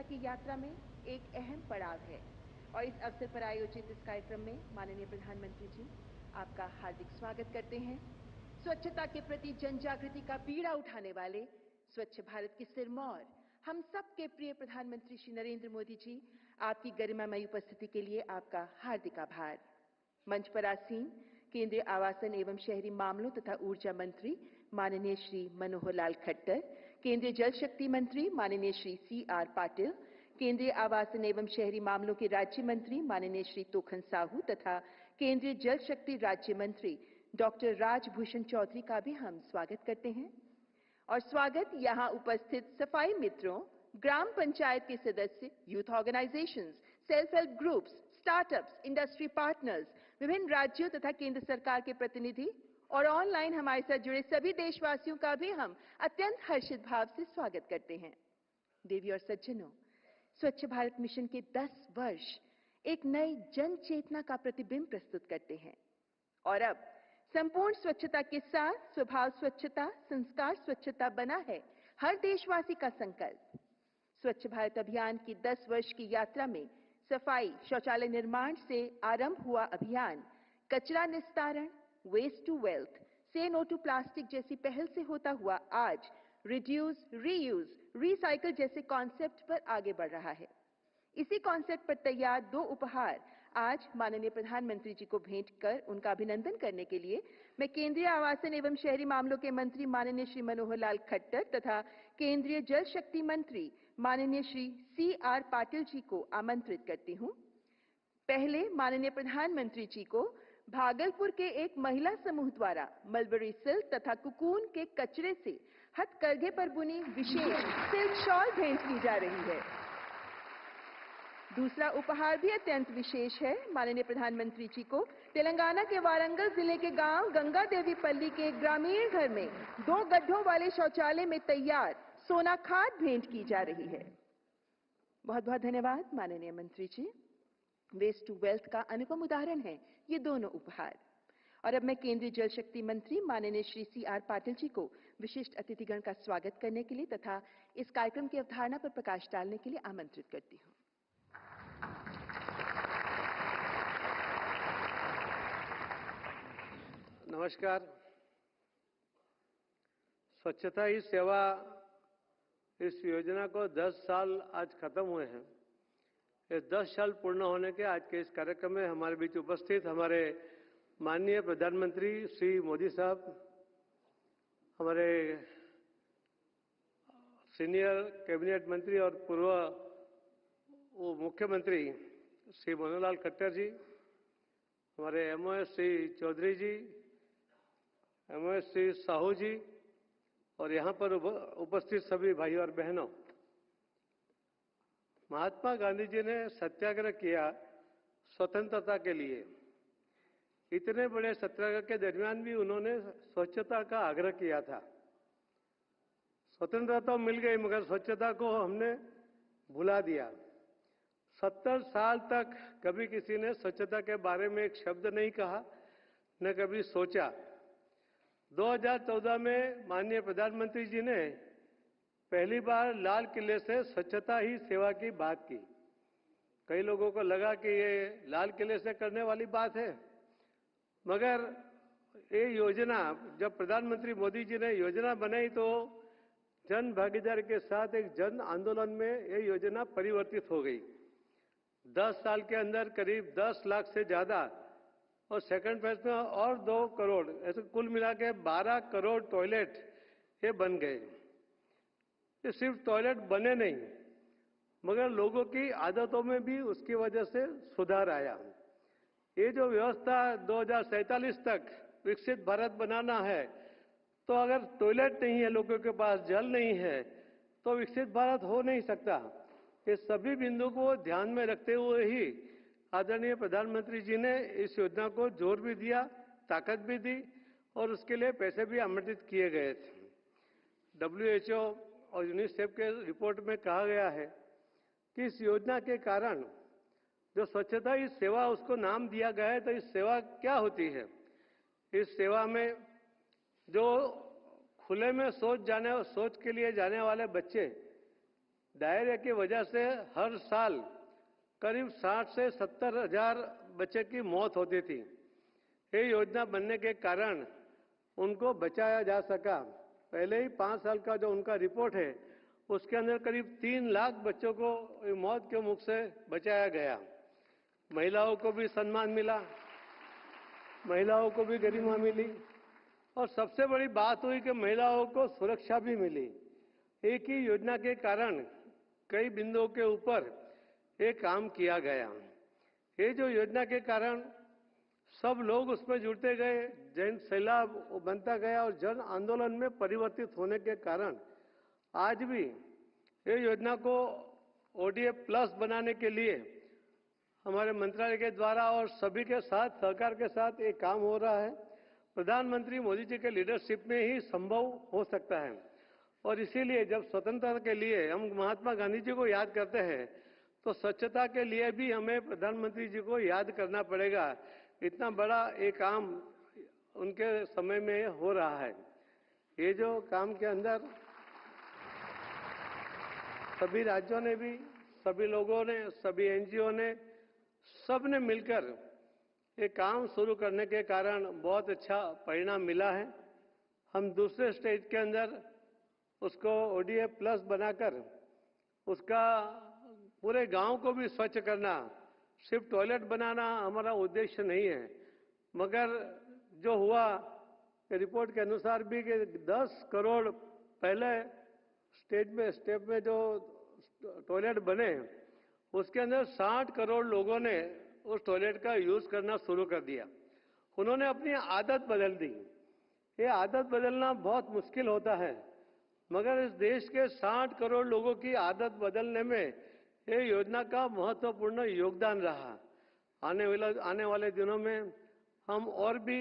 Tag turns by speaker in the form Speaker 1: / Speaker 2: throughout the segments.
Speaker 1: की यात्रा में एक अहम पड़ाव है और इस अवसर पर आयोजित इस कार्यक्रम में माननीय प्रधानमंत्री जी आपका हार्दिक स्वागत करते हैं। स्वच्छता के प्रति जन जागृति का बीड़ा उठाने वाले स्वच्छ भारत के सिरमौर हम सबके प्रिय प्रधानमंत्री श्री नरेंद्र मोदी जी, आपकी गरिमामयी उपस्थिति के लिए आपका हार्दिक आभार। मंच पर आसीन केंद्रीय आवासन एवं शहरी मामलों तथा ऊर्जा मंत्री माननीय श्री मनोहर लाल खट्टर, केंद्रीय जल शक्ति मंत्री माननीय श्री CR पाटिल, केंद्रीय आवासन एवं शहरी मामलों के राज्य मंत्री माननीय श्री तोखन साहू तथा केंद्रीय जल शक्ति राज्य मंत्री डॉक्टर राजभूषण चौधरी का भी हम स्वागत करते हैं। और स्वागत यहां उपस्थित सफाई मित्रों, ग्राम पंचायत के सदस्य, youth organisations, self help groups, startups, industry partners, विभिन्न राज्यों तथा केंद्र सरकार के प्रतिनिधि और ऑनलाइन हमारे साथ जुड़े सभी देशवासियों का भी हम अत्यंत हर्षित भाव से स्वागत करते हैं। देवी और सज्जनों, स्वच्छ भारत मिशन के 10 वर्ष एक नई जन चेतना का प्रतिबिंब प्रस्तुत करते हैं और अब संपूर्ण स्वच्छता के साथ स्वभाव स्वच्छता, संस्कार स्वच्छता बना है हर देशवासी का संकल्प। स्वच्छ भारत अभियान की 10 वर्ष की यात्रा में सफाई, शौचालय निर्माण से आरंभ हुआ अभियान कचरा निस्तारण, वेस्ट टू वेल्थ, से नो टू प्लास्टिक जैसी पहल से होता हुआ आज रिड्यूस, रीयूज, रिसाइकल जैसे कॉन्सेप्ट पर आगे बढ़ रहा है। इसी कॉन्सेप्ट पर तैयार 2 उपहार आज माननीय प्रधानमंत्री जी को भेंट कर उनका अभिनंदन करने के लिए मैं केंद्रीय आवासन एवं शहरी मामलों के मंत्री माननीय श्री मनोहर लाल खट्टर तथा केंद्रीय जल शक्ति मंत्री माननीय श्री CR पाटिल जी को आमंत्रित करती हूं। पहले माननीय प्रधानमंत्री जी को भागलपुर के एक महिला समूह द्वारा मलबरी सिल्क तथा कुकून के कचरे से हथकरघे पर बुनी विशेष सिल्क शॉल भेंट की जा रही है। दूसरा उपहार भी अत्यंत विशेष है। माननीय प्रधानमंत्री जी को तेलंगाना के वारंगल जिले के गांव गंगा देवी पल्ली के ग्रामीण घर में 2 गड्ढों वाले शौचालय में तैयार सोना खाद भेंट की जा रही है। बहुत बहुत धन्यवाद माननीय मंत्री जी। वेस्ट टू वेल्थ का अनुपम उदाहरण है ये दोनों उपहार। और अब मैं केंद्रीय जल शक्ति मंत्री माननीय श्री CR पाटिल जी को विशिष्ट अतिथिगण का स्वागत करने के लिए तथा इस कार्यक्रम की अवधारणा पर प्रकाश डालने के लिए आमंत्रित करती हूं।
Speaker 2: नमस्कार। स्वच्छता ही सेवा इस योजना को 10 साल आज खत्म हुए हैं। ये 10 साल पूर्ण होने के आज के इस कार्यक्रम में हमारे बीच उपस्थित हमारे माननीय प्रधानमंत्री श्री मोदी साहब, हमारे सीनियर कैबिनेट मंत्री और पूर्व मुख्यमंत्री श्री मनोहर लाल खट्टर जी, हमारे MOS श्री चौधरी जी, MOS श्री साहू जी और यहाँ पर उपस्थित सभी भाई और बहनों, महात्मा गांधी जी ने सत्याग्रह किया स्वतंत्रता के लिए। इतने बड़े सत्याग्रह के दरमियान भी उन्होंने स्वच्छता का आग्रह किया था। स्वतंत्रता तो मिल गई मगर स्वच्छता को हमने भुला दिया। 70 साल तक कभी किसी ने स्वच्छता के बारे में एक शब्द नहीं कहा, न कभी सोचा। 2014 में माननीय प्रधानमंत्री जी ने पहली बार लाल किले से स्वच्छता ही सेवा की बात की। कई लोगों को लगा कि ये लाल किले से करने वाली बात है, मगर ये योजना जब प्रधानमंत्री मोदी जी ने योजना बनाई तो जन भागीदारी के साथ एक जन आंदोलन में ये योजना परिवर्तित हो गई। 10 साल के अंदर करीब 10 लाख से ज्यादा और सेकंड फेज में और 2 करोड़, ऐसे कुल मिला के 12 करोड़ टॉयलेट ये बन गए। ये सिर्फ टॉयलेट बने नहीं मगर लोगों की आदतों में भी उसकी वजह से सुधार आया। ये जो व्यवस्था 2047 तक विकसित भारत बनाना है, तो अगर टॉयलेट नहीं है, लोगों के पास जल नहीं है, तो विकसित भारत हो नहीं सकता। ये सभी बिंदु को ध्यान में रखते हुए ही आदरणीय प्रधानमंत्री जी ने इस योजना को जोर भी दिया, ताकत भी दी और उसके लिए पैसे भी आवंटित किए गए थे। WHO और यूनिसेफ के रिपोर्ट में कहा गया है कि इस योजना के कारण जो स्वच्छता ही सेवा उसको नाम दिया गया है, तो इस सेवा क्या होती है? इस सेवा में जो खुले में शौच के लिए जाने वाले बच्चे डायरिया की वजह से हर साल करीब 60 से 70 हजार बच्चे की मौत होती थी। ये योजना बनने के कारण उनको बचाया जा सका। पहले ही 5 साल का जो उनका रिपोर्ट है उसके अंदर करीब 3 लाख बच्चों को मौत के मुख से बचाया गया। महिलाओं को भी सम्मान मिला, महिलाओं को भी गरिमा मिली और सबसे बड़ी बात हुई कि महिलाओं को सुरक्षा भी मिली। एक ही योजना के कारण कई बिंदुओं के ऊपर ये काम किया गया। ये जो योजना के कारण सब लोग उसमें जुड़ते गए, जन सैलाब बनता गया और जन आंदोलन में परिवर्तित होने के कारण आज भी ये योजना को ओडीएफ प्लस बनाने के लिए हमारे मंत्रालय के द्वारा और सभी के साथ सहकार के साथ एक काम हो रहा है। प्रधानमंत्री मोदी जी के लीडरशिप में ही संभव हो सकता है और इसीलिए जब स्वतंत्रता के लिए हम महात्मा गांधी जी को याद करते हैं तो स्वच्छता के लिए भी हमें प्रधानमंत्री जी को याद करना पड़ेगा। इतना बड़ा एक काम उनके समय में हो रहा है। ये जो काम के अंदर सभी राज्यों ने भी, सभी लोगों ने, सभी एनजीओ ने, सब ने मिलकर ये काम शुरू करने के कारण बहुत अच्छा परिणाम मिला है। हम दूसरे स्टेज के अंदर उसको ओडीएफ प्लस बनाकर उसका पूरे गांव को भी स्वच्छ करना, सिर्फ टॉयलेट बनाना हमारा उद्देश्य नहीं है, मगर जो हुआ रिपोर्ट के अनुसार भी कि 10 करोड़ पहले स्टेप में जो टॉयलेट बने उसके अंदर 60 करोड़ लोगों ने उस टॉयलेट का यूज करना शुरू कर दिया। उन्होंने अपनी आदत बदल दी। ये आदत बदलना बहुत मुश्किल होता है, मगर इस देश के 60 करोड़ लोगों की आदत बदलने में ये योजना का महत्वपूर्ण योगदान रहा। आने वाले दिनों में हम और भी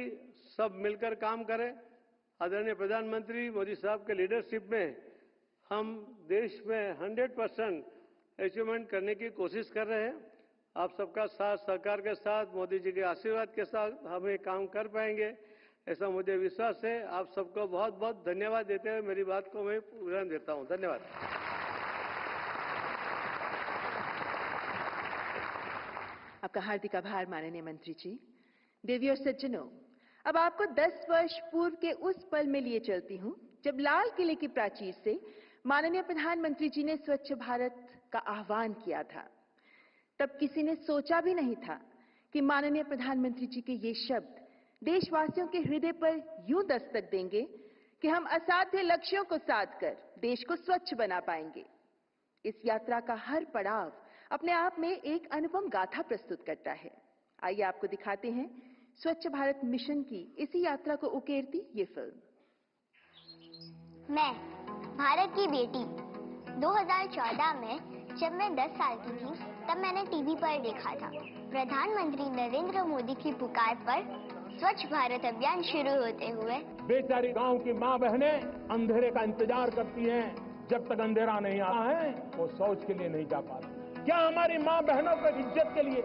Speaker 2: सब मिलकर काम करें। आदरणीय प्रधानमंत्री मोदी साहब के लीडरशिप में हम देश में 100% अचीवमेंट करने की कोशिश कर रहे हैं। आप सबका साथ सहकार के साथ, मोदी जी के आशीर्वाद के साथ हम ये काम कर पाएंगे, ऐसा मुझे विश्वास है। आप सबको बहुत बहुत धन्यवाद देते हुए मेरी बात को मैं विराम देता हूं। धन्यवाद।
Speaker 1: आपका हार्दिक आभार माननीय मंत्री जी। देवी और सज्जनों, अब आपको 10 वर्ष पूर्व के उस पल में लिए चलती हूं जब लाल किले की प्राचीर से माननीय प्रधानमंत्री जी ने स्वच्छ भारत का आह्वान किया था। तब किसी ने सोचा भी नहीं था कि माननीय प्रधानमंत्री जी के ये शब्द देशवासियों के हृदय पर यूं दस्तक देंगे कि हम असाध्य लक्ष्यों को साध कर देश को स्वच्छ बना पाएंगे। इस यात्रा का हर पड़ाव अपने आप में एक अनुपम गाथा प्रस्तुत करता है। आइए आपको दिखाते हैं स्वच्छ भारत मिशन की इसी यात्रा को उकेरती ये फिल्म।
Speaker 3: मैं भारत की बेटी 2014 में जब मैं 10 साल की थी तब मैंने टीवी पर देखा था प्रधानमंत्री नरेंद्र मोदी की पुकार पर स्वच्छ भारत अभियान शुरू होते हुए
Speaker 4: बेचारी गांव की माँ बहनें अंधेरे का इंतजार करती हैं। जब तक अंधेरा नहीं आता है वो शौच के लिए नहीं जा पाती। क्या हमारी माँ बहनों की इज्जत के लिए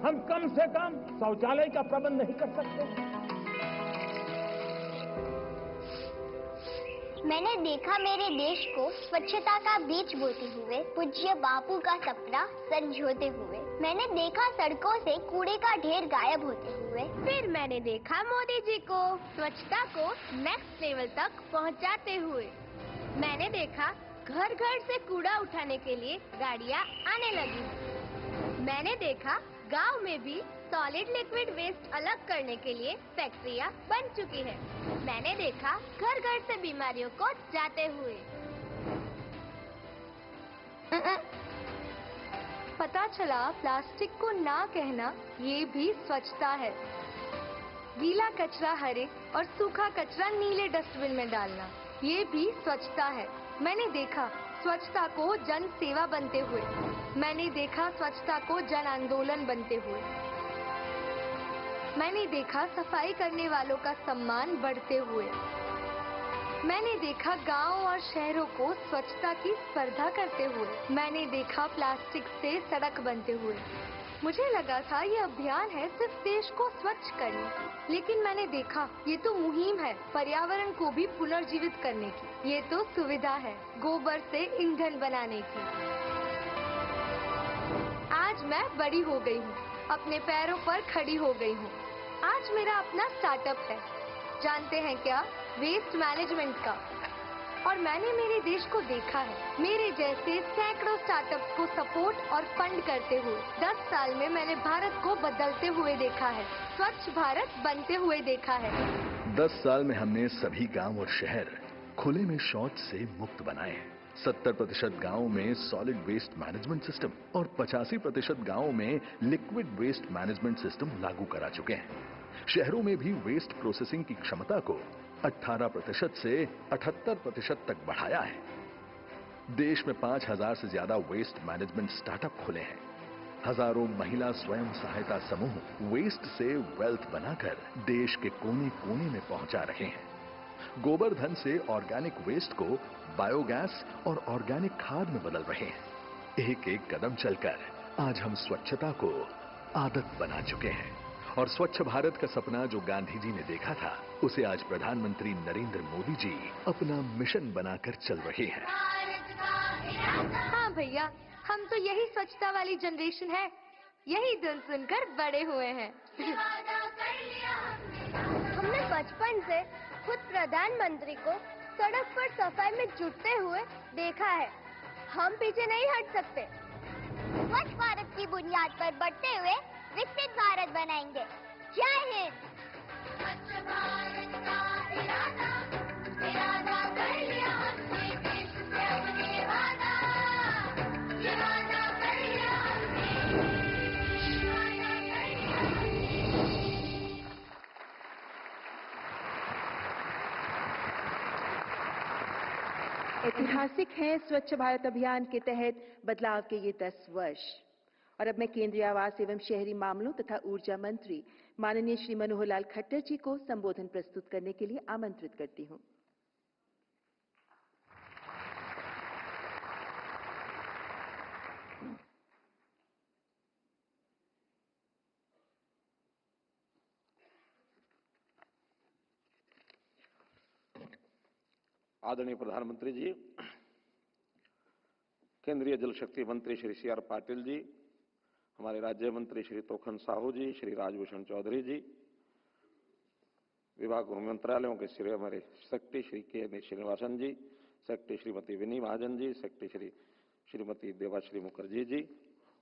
Speaker 4: हम कम से कम शौचालय का प्रबंध नहीं कर सकते?
Speaker 3: मैंने देखा मेरे देश को स्वच्छता का बीज बोते हुए पूज्य बापू का सपना संजोते हुए। मैंने देखा सड़कों से कूड़े का ढेर गायब होते हुए। फिर मैंने देखा मोदी जी को स्वच्छता को नेक्स्ट लेवल तक पहुंचाते हुए। मैंने देखा घर घर से कूड़ा उठाने के लिए गाड़ियां आने लगी। मैंने देखा गांव में भी सॉलिड लिक्विड वेस्ट अलग करने के लिए फैक्ट्रियां बन चुकी है। मैंने देखा घर घर से बीमारियों को जाते हुए।
Speaker 5: पता चला प्लास्टिक को ना कहना ये भी स्वच्छता है। गीला कचरा हरे और सूखा कचरा नीले डस्टबिन में डालना ये भी स्वच्छता है। मैंने देखा स्वच्छता को जन सेवा बनते हुए। मैंने देखा स्वच्छता को जन आंदोलन बनते हुए। मैंने देखा सफाई करने वालों का सम्मान बढ़ते हुए। मैंने देखा गांव और शहरों को स्वच्छता की स्पर्धा करते हुए। मैंने देखा प्लास्टिक से सड़क बनते हुए। मुझे लगा था ये अभियान है सिर्फ देश को स्वच्छ करने, लेकिन मैंने देखा ये तो मुहिम है पर्यावरण को भी पुनर्जीवित करने की। ये तो सुविधा है गोबर से ईंधन बनाने की। आज मैं बड़ी हो गई हूँ, अपने पैरों पर खड़ी हो गई हूँ। आज मेरा अपना स्टार्टअप है, जानते हैं क्या, वेस्ट मैनेजमेंट का। और मैंने मेरे देश को देखा है, मेरे जैसे सैकड़ों स्टार्टअप्स को सपोर्ट और फंड करते हुए। 10 साल में मैंने भारत को बदलते हुए देखा है, स्वच्छ भारत बनते हुए देखा है।
Speaker 6: 10 साल में हमने सभी गांव और शहर खुले में शौच से मुक्त बनाए हैं। 70% गांवों में सॉलिड वेस्ट मैनेजमेंट सिस्टम और 85% गांवों में लिक्विड वेस्ट मैनेजमेंट सिस्टम लागू करा चुके हैं। शहरों में भी वेस्ट प्रोसेसिंग की क्षमता को 18% से 78% तक बढ़ाया है। देश में 5000 से ज्यादा वेस्ट मैनेजमेंट स्टार्टअप खुले हैं। हजारों महिला स्वयं सहायता समूह वेस्ट से वेल्थ बनाकर देश के कोने कोने में पहुंचा रहे हैं। गोबर धन से ऑर्गेनिक वेस्ट को बायोगैस और ऑर्गेनिक खाद में बदल रहे हैं। एक एक कदम चलकर आज हम स्वच्छता को आदत बना चुके हैं और स्वच्छ भारत का सपना जो गांधी जी ने देखा था, उसे आज प्रधानमंत्री नरेंद्र मोदी जी अपना मिशन बनाकर चल रहे हैं।
Speaker 5: हाँ भैया, हम तो यही स्वच्छता वाली जनरेशन है, यही धुन सुनकर बड़े हुए हैं।
Speaker 3: हमने बचपन से खुद प्रधानमंत्री को सड़क पर सफाई में जुटते हुए देखा है। हम पीछे नहीं हट सकते। स्वच्छ भारत की बुनियाद पर बढ़ते हुए विकसित भारत बनाएंगे। जय हिंद। स्वच्छ भारत का इरादा कर लिया हमने, देश से अपने वादा कर लिया हमने, वादा कर लिया हमने।
Speaker 1: ऐतिहासिक है स्वच्छ भारत अभियान के तहत बदलाव के ये 10 वर्ष। और अब मैं केंद्रीय आवास एवं शहरी मामलों तथा ऊर्जा मंत्री माननीय श्री मनोहर लाल खट्टर जी को संबोधन प्रस्तुत करने के लिए आमंत्रित करती हूं।
Speaker 7: आदरणीय प्रधानमंत्री जी, केंद्रीय जल शक्ति मंत्री श्री सी.आर. पाटिल जी, हमारे राज्य मंत्री श्री तोखन साहू जी, श्री राजभूषण चौधरी जी, विभाग मंत्रालयों के श्री हमारे सेक्रेटरी श्री के श्रीनिवासन जी, सेक्रेटरी श्रीमती विनी महाजन जी, सेक्रेटरी श्रीमती देवाश्री मुखर्जी जी,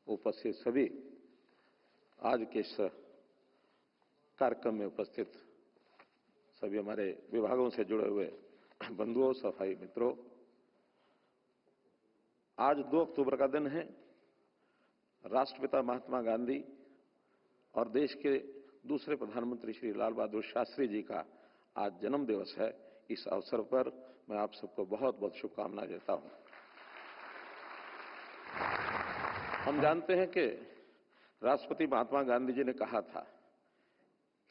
Speaker 7: उपस्थित सभी आज के इस कार्यक्रम में उपस्थित सभी हमारे विभागों से जुड़े हुए बंधुओं, सफाई मित्रों, आज 2 अक्टूबर का दिन है। राष्ट्रपिता महात्मा गांधी और देश के दूसरे प्रधानमंत्री श्री लाल बहादुर शास्त्री जी का आज जन्म दिवस है। इस अवसर पर मैं आप सबको बहुत बहुत शुभकामनाएं देता हूं। हम जानते हैं कि राष्ट्रपति महात्मा गांधी जी ने कहा था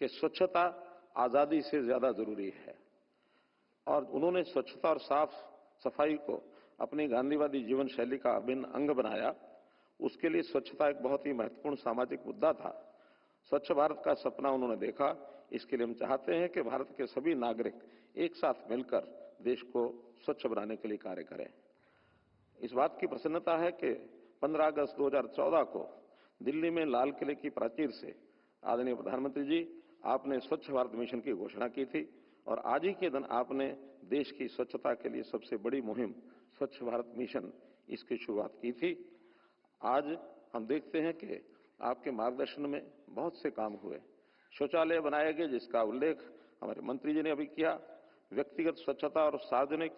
Speaker 7: कि स्वच्छता आजादी से ज्यादा जरूरी है, और उन्होंने स्वच्छता और साफ सफाई को अपनी गांधीवादी जीवन शैली का अभिन्न अंग बनाया। उसके लिए स्वच्छता एक बहुत ही महत्वपूर्ण सामाजिक मुद्दा था। स्वच्छ भारत का सपना उन्होंने देखा। इसके लिए हम चाहते हैं कि भारत के सभी नागरिक एक साथ मिलकर देश को स्वच्छ बनाने के लिए कार्य करें। इस बात की प्रसन्नता है कि 15 अगस्त 2014 को दिल्ली में लाल किले की प्राचीर से आदरणीय प्रधानमंत्री जी आपने स्वच्छ भारत मिशन की घोषणा की थी, और आज ही के दिन आपने देश की स्वच्छता के लिए सबसे बड़ी मुहिम स्वच्छ भारत मिशन इसकी शुरुआत की थी। आज हम देखते हैं कि आपके मार्गदर्शन में बहुत से काम हुए। शौचालय बनाए गए, जिसका उल्लेख हमारे मंत्री जी ने अभी किया। व्यक्तिगत स्वच्छता और सार्वजनिक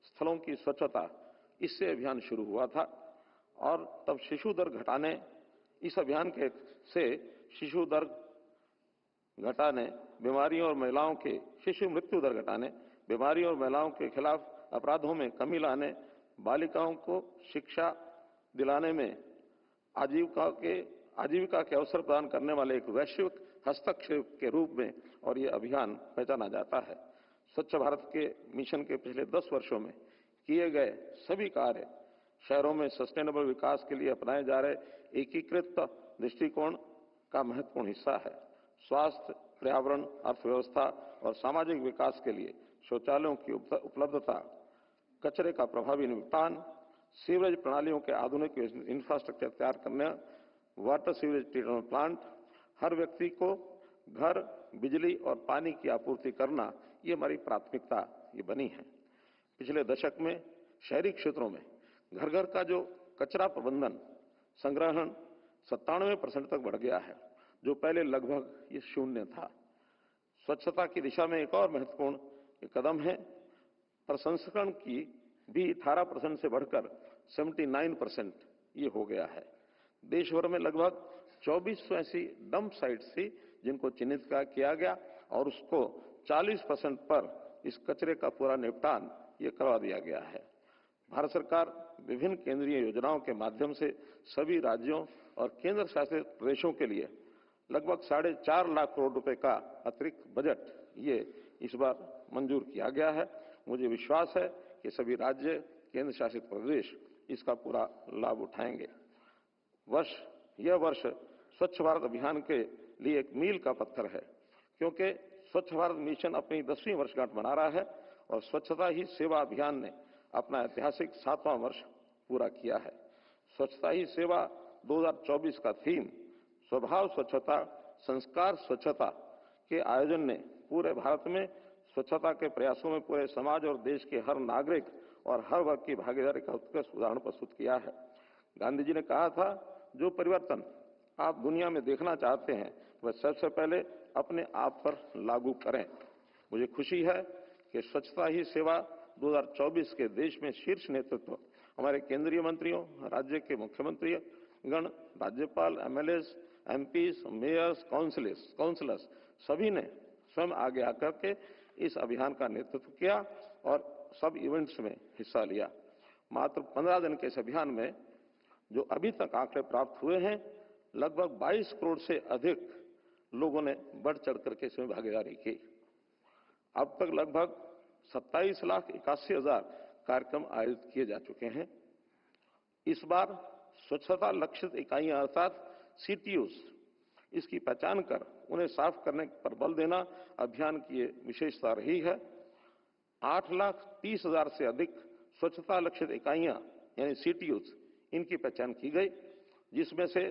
Speaker 7: स्थलों की स्वच्छता, इससे अभियान शुरू हुआ था, और तब शिशु दर घटाने, इस अभियान के से शिशु दर घटाने, बीमारियों और महिलाओं के शिशु मृत्यु दर घटाने, बीमारियों और महिलाओं के खिलाफ अपराधों में कमी लाने, बालिकाओं को शिक्षा दिलाने में आजीविका के अवसर प्रदान करने वाले एक वैश्विक हस्तक्षेप के रूप में और ये अभियान पहचाना जाता है। स्वच्छ भारत के मिशन के पिछले 10 वर्षों में किए गए सभी कार्य शहरों में सस्टेनेबल विकास के लिए अपनाए जा रहे एकीकृत दृष्टिकोण का महत्वपूर्ण हिस्सा है। स्वास्थ्य, पर्यावरण, अर्थव्यवस्था और सामाजिक विकास के लिए शौचालयों की उपलब्धता, कचरे का प्रभावी निपटान, सीवरेज प्रणालियों के आधुनिक इंफ्रास्ट्रक्चर तैयार करने, वाटर सीवरेज ट्रीटमेंट प्लांट, हर व्यक्ति को घर, बिजली और पानी की आपूर्ति करना, ये हमारी प्राथमिकता ये बनी है। पिछले दशक में शहरी क्षेत्रों में घर घर का जो कचरा प्रबंधन संग्रहण 97% तक बढ़ गया है, जो पहले लगभग ये शून्य था। स्वच्छता की दिशा में एक और महत्वपूर्ण कदम है। प्रसंस्करण की भी 18% से बढ़कर 79% ये हो गया है। देश भर में लगभग 2400 ऐसी डंप साइट्स थी जिनको चिन्हित किया गया और उसको 40% पर इस कचरे का पूरा निपटान ये करवा दिया गया है। भारत सरकार विभिन्न केंद्रीय योजनाओं के माध्यम से सभी राज्यों और केंद्र शासित प्रदेशों के लिए लगभग 4.5 लाख करोड़ रुपए का अतिरिक्त बजट ये इस बार मंजूर किया गया है। मुझे विश्वास है कि सभी राज्य, केंद्र शासित प्रदेश इसका पूरा लाभ उठाएंगे। यह वर्ष स्वच्छ भारत अभियान के लिए एक मील का पत्थर है, क्योंकि स्वच्छ भारत मिशन अपनी 10वीं वर्षगांठ मना रहा है और स्वच्छता ही सेवा अभियान ने अपना ऐतिहासिक 7वां वर्ष पूरा किया है। स्वच्छता ही सेवा 2024 का थीम स्वभाव स्वच्छता, संस्कार स्वच्छता के आयोजन ने पूरे भारत में स्वच्छता के प्रयासों में पूरे समाज और देश के हर नागरिक और हर वर्ग की भागीदारी का उत्कृष्ट उदाहरण प्रस्तुत किया है। गांधी जी ने कहा था, जो परिवर्तन आप दुनिया में देखना चाहते हैं वह सबसे पहले अपने आप पर लागू करें। मुझे खुशी है कि स्वच्छता ही सेवा 2024 के देश में शीर्ष नेतृत्व हमारे केंद्रीय मंत्रियों, राज्य के मुख्यमंत्री गण, राज्यपाल, एमएलएस, एमपीज, मेयर्स, काउंसिलर्स सभी ने स्वयं आगे आकर के इस अभियान का नेतृत्व किया और सब इवेंट्स में हिस्सा लिया। मात्र 15 दिन के इस अभियान में जो अभी तक आंकड़े प्राप्त हुए हैं, लगभग 22 करोड़ से अधिक लोगों ने बढ़ चढ़ करके इसमें भागीदारी की। अब तक लगभग 27,81,000 कार्यक्रम आयोजित किए जा चुके हैं। इस बार स्वच्छता लक्षित इकाइयां अर्थात CTOs इसकी पहचान कर उन्हें साफ करने पर बल देना अभियान की विशेषता रही है। 8,30,000 से अधिक स्वच्छता लक्षित इकाइयां यानी CTOs इनकी पहचान की गई, जिसमें से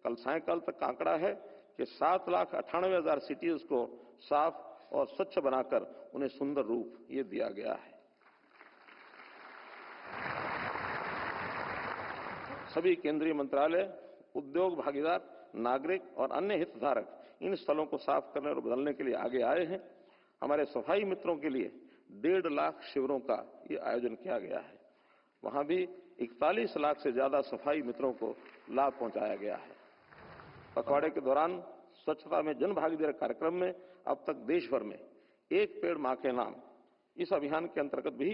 Speaker 7: कल सायंकाल तक आंकड़ा है कि 7,98,000 CTOs को साफ और स्वच्छ बनाकर उन्हें सुंदर रूप ये दिया गया है। सभी केंद्रीय मंत्रालय, उद्योग भागीदार, नागरिक और अन्य हितधारक इन स्थलों को साफ करने और बदलने के लिए आगे आए हैं। हमारे सफाई मित्रों के लिए 1.5 लाख शिविरों का ये आयोजन किया गया है। वहां भी 41 लाख से ज्यादा सफाई मित्रों को लाभ पहुंचाया गया है। पखवाड़े के दौरान स्वच्छता में जन भागीदारी कार्यक्रम में अब तक देश भर में एक पेड़ मां के नाम इस अभियान के अंतर्गत भी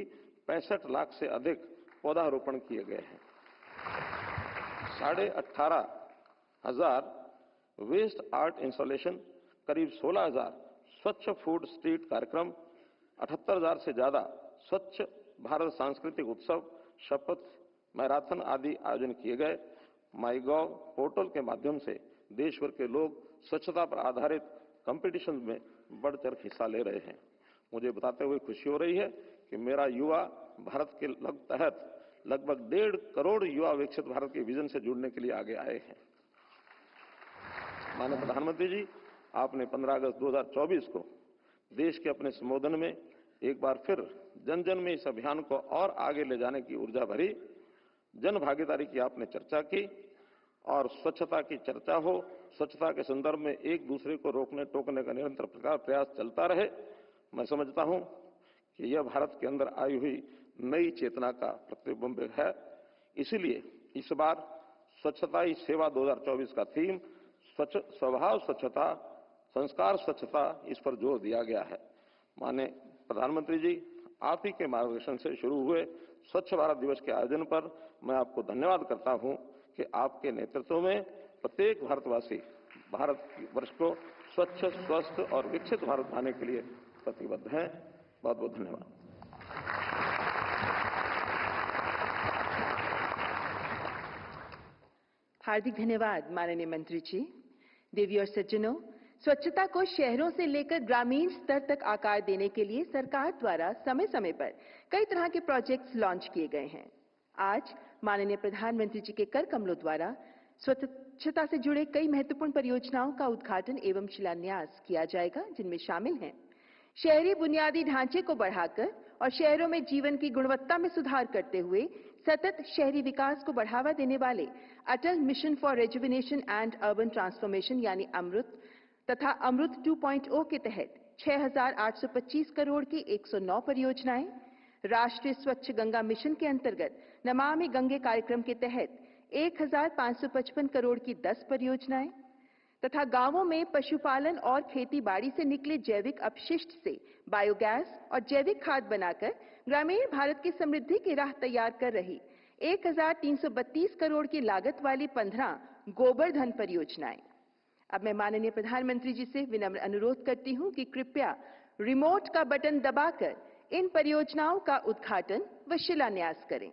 Speaker 7: 65 लाख से अधिक पौधारोपण किए गए हैं। 18,500 वेस्ट आर्ट इंस्टॉलेशन, करीब 16,000 स्वच्छ फूड स्ट्रीट कार्यक्रम, 78,000 से ज्यादा स्वच्छ भारत सांस्कृतिक उत्सव, शपथ मैराथन आदि आयोजन किए गए। माईगॉव पोर्टल के माध्यम से देश भर के लोग स्वच्छता पर आधारित कंपटीशन में बढ़ चढ़ हिस्सा ले रहे हैं। मुझे बताते हुए खुशी हो रही है कि मेरा युवा भारत के तहत लगभग 1.5 करोड़ युवा विकसित भारत के विजन से जुड़ने के लिए आगे आए हैं। माननीय प्रधानमंत्री जी, आपने 15 अगस्त 2024 को देश के अपने संबोधन में एक बार फिर जन जन में इस अभियान को और आगे ले जाने की ऊर्जा भरी। जन भागीदारी की आपने चर्चा की और स्वच्छता की चर्चा हो, स्वच्छता के संदर्भ में एक दूसरे को रोकने टोकने का निरंतर प्रयास चलता रहे। मैं समझता हूं कि यह भारत के अंदर आई हुई नई चेतना का प्रतिबिंब है। इसीलिए इस बार स्वच्छता ही सेवा 2024 का थीम स्वभाव स्वच्छता, संस्कार स्वच्छता, इस पर जोर दिया गया है। माननीय प्रधानमंत्री जी, आप ही के मार्गदर्शन से शुरू हुए स्वच्छ भारत दिवस के आयोजन पर मैं आपको धन्यवाद करता हूं कि आपके नेतृत्व में प्रत्येक भारतवासी भारत वर्ष को स्वच्छ, स्वस्थ और विकसित भारत बनाने के लिए प्रतिबद्ध हैं। बहुत बहुत धन्यवाद।
Speaker 1: हार्दिक धन्यवाद माननीय मंत्री जी। देवी और सज्जनों, स्वच्छता को शहरों से लेकर ग्रामीण स्तर तक आकार देने के लिए सरकार द्वारा समय समय पर कई तरह के प्रोजेक्ट्स लॉन्च किए गए हैं। आज माननीय प्रधानमंत्री जी के कर कमलों द्वारा स्वच्छता से जुड़े कई महत्वपूर्ण परियोजनाओं का उद्घाटन एवं शिलान्यास किया जाएगा, जिनमें शामिल हैं शहरी बुनियादी ढांचे को बढ़ाकर और शहरों में जीवन की गुणवत्ता में सुधार करते हुए सतत शहरी विकास को बढ़ावा देने वाले Atal mission for rejuvenation and urban transformation यानी अमृत तथा अमृत 2.0 के तहत 6,825 करोड़ की 109 परियोजनाएं, राष्ट्रीय स्वच्छ गंगा मिशन के अंतर्गत नमामि गंगे कार्यक्रम के तहत 1,555 करोड़ की 10 परियोजनाएं तथा गांवों में पशुपालन और खेती बाड़ी से निकले जैविक अपशिष्ट से बायोगैस और जैविक खाद बनाकर ग्रामीण भारत की समृद्धि की राह तैयार कर रही 1,332 करोड़ की लागत वाली 15 गोबर धन परियोजनाएं। अब मैं माननीय प्रधानमंत्री जी से विनम्र अनुरोध करती हूं कि कृपया रिमोट का बटन दबाकर इन परियोजनाओं का उद्घाटन व शिलान्यास करें।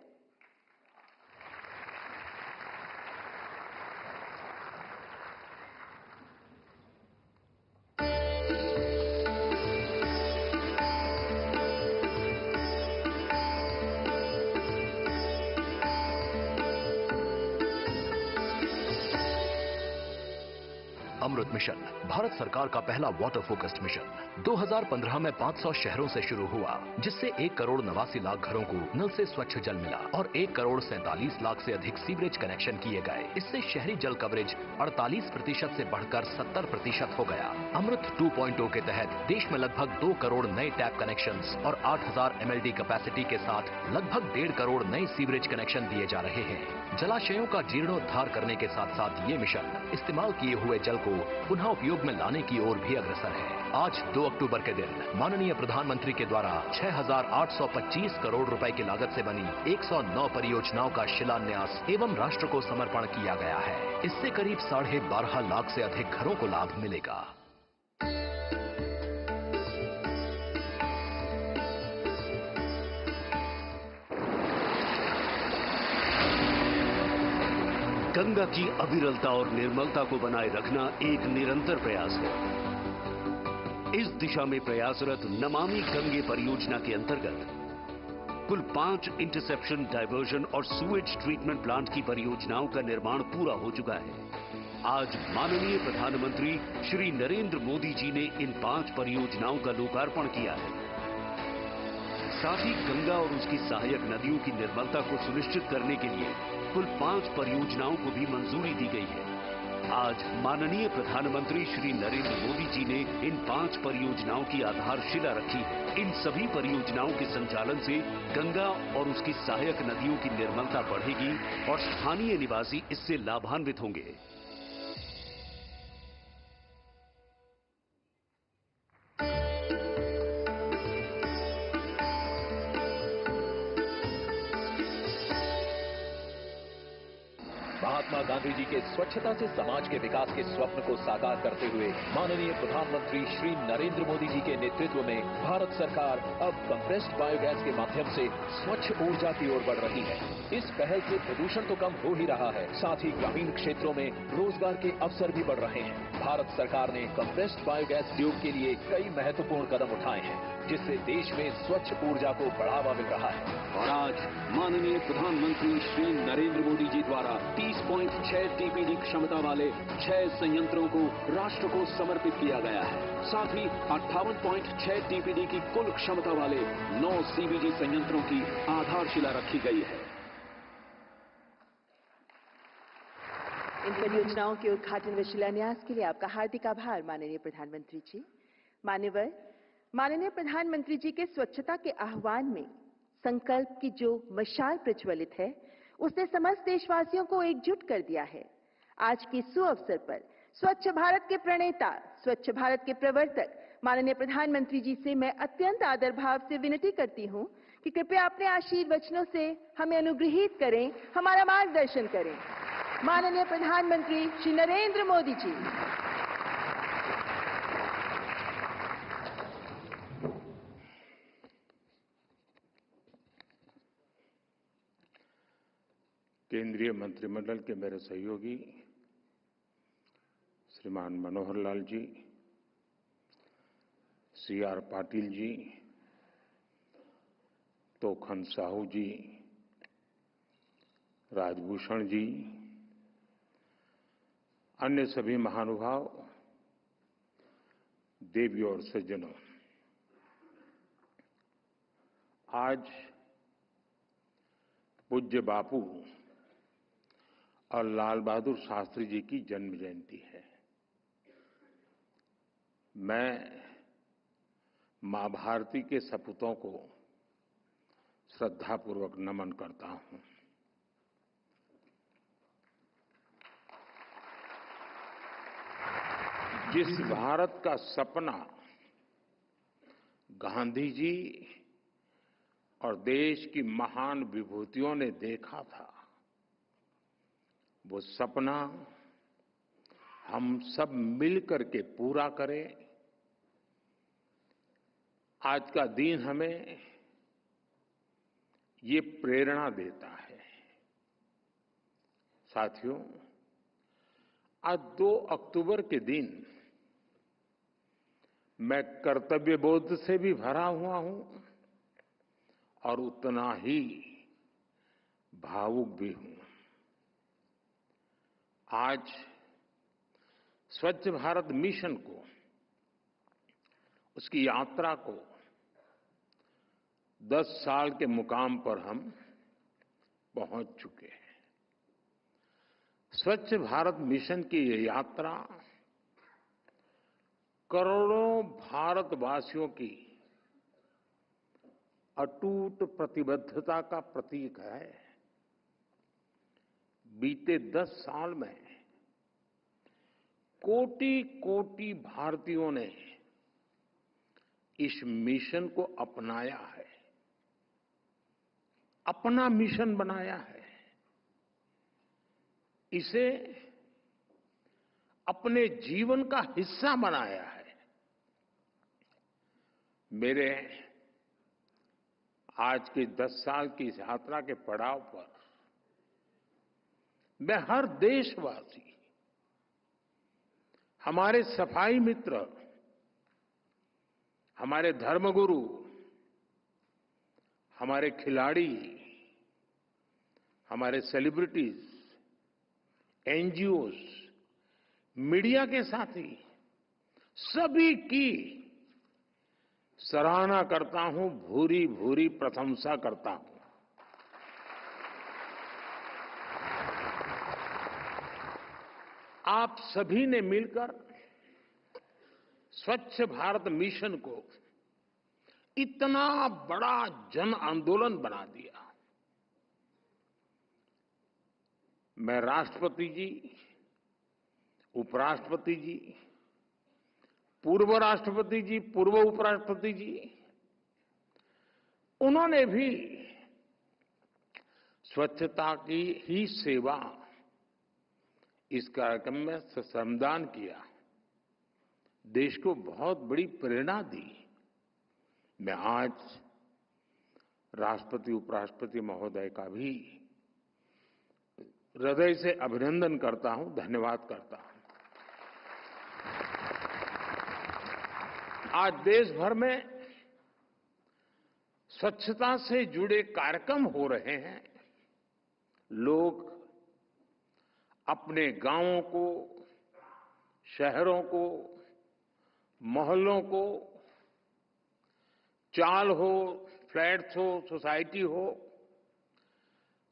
Speaker 6: अमृत मिशन भारत सरकार का पहला वाटर फोकस्ड मिशन 2015 में 500 शहरों से शुरू हुआ, जिससे 1,89,00,000 घरों को नल से स्वच्छ जल मिला और 1,47,00,000 से अधिक सीवरेज कनेक्शन किए गए। इससे शहरी जल कवरेज 48% से बढ़कर 70% हो गया। अमृत 2.0 के तहत देश में लगभग 2 करोड़ नए टैप कनेक्शंस और 8,000 MLD कैपेसिटी के साथ लगभग 1.5 करोड़ नए सीवरेज कनेक्शन दिए जा रहे हैं। जलाशयों का जीर्णोद्धार करने के साथ साथ ये मिशन इस्तेमाल किए हुए जल को पुनः उपयोग में लाने की ओर भी अग्रसर है। आज 2 अक्टूबर के दिन माननीय प्रधानमंत्री के द्वारा 6,825 करोड़ रुपए की लागत से बनी 109 परियोजनाओं का शिलान्यास एवं राष्ट्र को समर्पण किया गया है। इससे करीब 12.5 लाख से अधिक घरों को लाभ मिलेगा।
Speaker 8: गंगा की अविरलता और निर्मलता को बनाए रखना एक निरंतर प्रयास है। इस दिशा में प्रयासरत नमामि गंगे परियोजना के अंतर्गत कुल 5 इंटरसेप्शन, डायवर्जन और सुएज ट्रीटमेंट प्लांट की परियोजनाओं का निर्माण पूरा हो चुका है। आज माननीय प्रधानमंत्री श्री नरेंद्र मोदी जी ने इन 5 परियोजनाओं का लोकार्पण किया है। साथ ही गंगा और उसकी सहायक नदियों की निर्मलता को सुनिश्चित करने के लिए कुल 5 परियोजनाओं को भी मंजूरी दी गई है। आज माननीय प्रधानमंत्री श्री नरेंद्र मोदी जी ने इन 5 परियोजनाओं की आधारशिला रखी है। इन सभी परियोजनाओं के संचालन से गंगा और उसकी सहायक नदियों की निर्मलता बढ़ेगी और स्थानीय निवासी इससे लाभान्वित होंगे।
Speaker 9: महात्मा गांधी जी के स्वच्छता से समाज के विकास के स्वप्न को साकार करते हुए माननीय प्रधानमंत्री श्री नरेंद्र मोदी जी के नेतृत्व में भारत सरकार अब कंप्रेस्ड बायोगैस के माध्यम से स्वच्छ ऊर्जा की ओर बढ़ रही है। इस पहल से प्रदूषण तो कम हो ही रहा है, साथ ही ग्रामीण क्षेत्रों में रोजगार के अवसर भी बढ़ रहे हैं। भारत सरकार ने कंप्रेस्ड बायोगैस उद्योग के लिए कई महत्वपूर्ण कदम उठाए हैं, जिससे देश में स्वच्छ ऊर्जा को बढ़ावा मिल रहा है।
Speaker 8: और आज माननीय प्रधानमंत्री श्री नरेंद्र मोदी जी द्वारा 30.6 TPD क्षमता वाले 6 संयंत्रों को राष्ट्र को समर्पित किया गया है। साथ ही 58.6 TPD की कुल क्षमता वाले 9 CBG संयंत्रों की आधारशिला रखी गई है।
Speaker 1: इन परियोजनाओं के उद्घाटन व शिलान्यास के लिए आपका हार्दिक आभार माननीय प्रधानमंत्री जी। मान्यवर, माननीय प्रधानमंत्री जी के स्वच्छता के आह्वान में संकल्प की जो मशाल प्रज्वलित है, उसने समस्त देशवासियों को एकजुट कर दिया है। आज के सुअवसर पर स्वच्छ भारत के प्रणेता, स्वच्छ भारत के प्रवर्तक माननीय प्रधानमंत्री जी से मैं अत्यंत आदर भाव से विनती करती हूं कि कृपया अपने आशीर्वचनों से हमें अनुग्रहित करें, हमारा मार्गदर्शन करें। माननीय प्रधानमंत्री श्री नरेंद्र मोदी जी।
Speaker 4: केंद्रीय केंद्रीय मंत्रिमंडल के मेरे सहयोगी श्रीमान मनोहर लाल जी, CR पाटिल जी, तोखन साहू जी, राजभूषण जी, अन्य सभी महानुभाव, देवियों और सज्जनों, आज पूज्य बापू और लाल बहादुर शास्त्री जी की जन्म जयंती है। मैं मां भारती के सपूतों को श्रद्धापूर्वक नमन करता हूं। जिस भारत का सपना गांधी जी और देश की महान विभूतियों ने देखा था, वो सपना हम सब मिलकर के पूरा करें। आज का दिन हमें ये प्रेरणा देता है। साथियों, आज 2 अक्टूबर के दिन मैं कर्तव्य बोध से भी भरा हुआ हूं और उतना ही भावुक भी हूं। आज स्वच्छ भारत मिशन को, उसकी यात्रा को 10 साल के मुकाम पर हम पहुंच चुके हैं। स्वच्छ भारत मिशन की ये यात्रा करोड़ों भारतवासियों की अटूट प्रतिबद्धता का प्रतीक है। बीते 10 साल में कोटि-कोटि भारतीयों ने इस मिशन को अपनाया है, अपना मिशन बनाया है, इसे अपने जीवन का हिस्सा बनाया है। मेरे आज की 10 साल की इस यात्रा के पड़ाव पर मैं हर देशवासी, हमारे सफाई मित्र, हमारे धर्मगुरु, हमारे खिलाड़ी, हमारे सेलिब्रिटीज, NGOs, मीडिया के साथी, सभी की सराहना करता हूं, भूरी भूरी प्रशंसा करता हूं। आप सभी ने मिलकर स्वच्छ भारत मिशन को इतना बड़ा जन आंदोलन बना दिया। मैं राष्ट्रपति जी, उपराष्ट्रपति जी, पूर्व राष्ट्रपति जी, पूर्व उपराष्ट्रपति जी, उन्होंने भी स्वच्छता की ही सेवा इस कार्यक्रम में श्रमदान किया, देश को बहुत बड़ी प्रेरणा दी। मैं आज राष्ट्रपति उपराष्ट्रपति महोदय का भी हृदय से अभिनंदन करता हूं, धन्यवाद करता हूं। आज देश भर में स्वच्छता से जुड़े कार्यक्रम हो रहे हैं। लोग अपने गांवों को, शहरों को, मोहल्लों को, चाल हो, फ्लैट्स हो, सोसाइटी हो,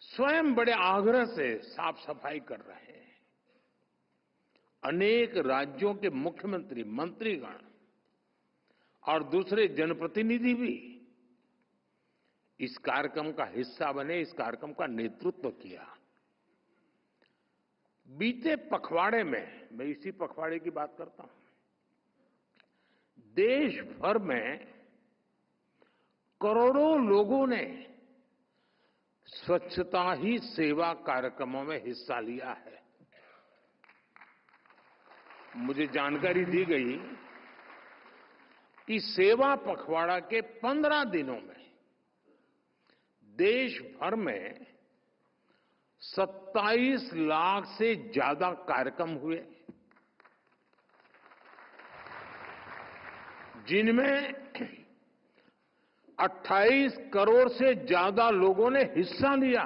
Speaker 4: स्वयं बड़े आग्रह से साफ सफाई कर रहे हैं। अनेक राज्यों के मुख्यमंत्री, मंत्रीगण और दूसरे जनप्रतिनिधि भी इस कार्यक्रम का हिस्सा बने, इस कार्यक्रम का नेतृत्व किया। बीते पखवाड़े में, मैं इसी पखवाड़े की बात करता हूं, देश भर में करोड़ों लोगों ने स्वच्छता ही सेवा कार्यक्रमों में हिस्सा लिया है। मुझे जानकारी दी गई कि सेवा पखवाड़ा के 15 दिनों में देश भर में 27 लाख से ज्यादा कार्यक्रम हुए, जिनमें 28 करोड़ से ज्यादा लोगों ने हिस्सा लिया।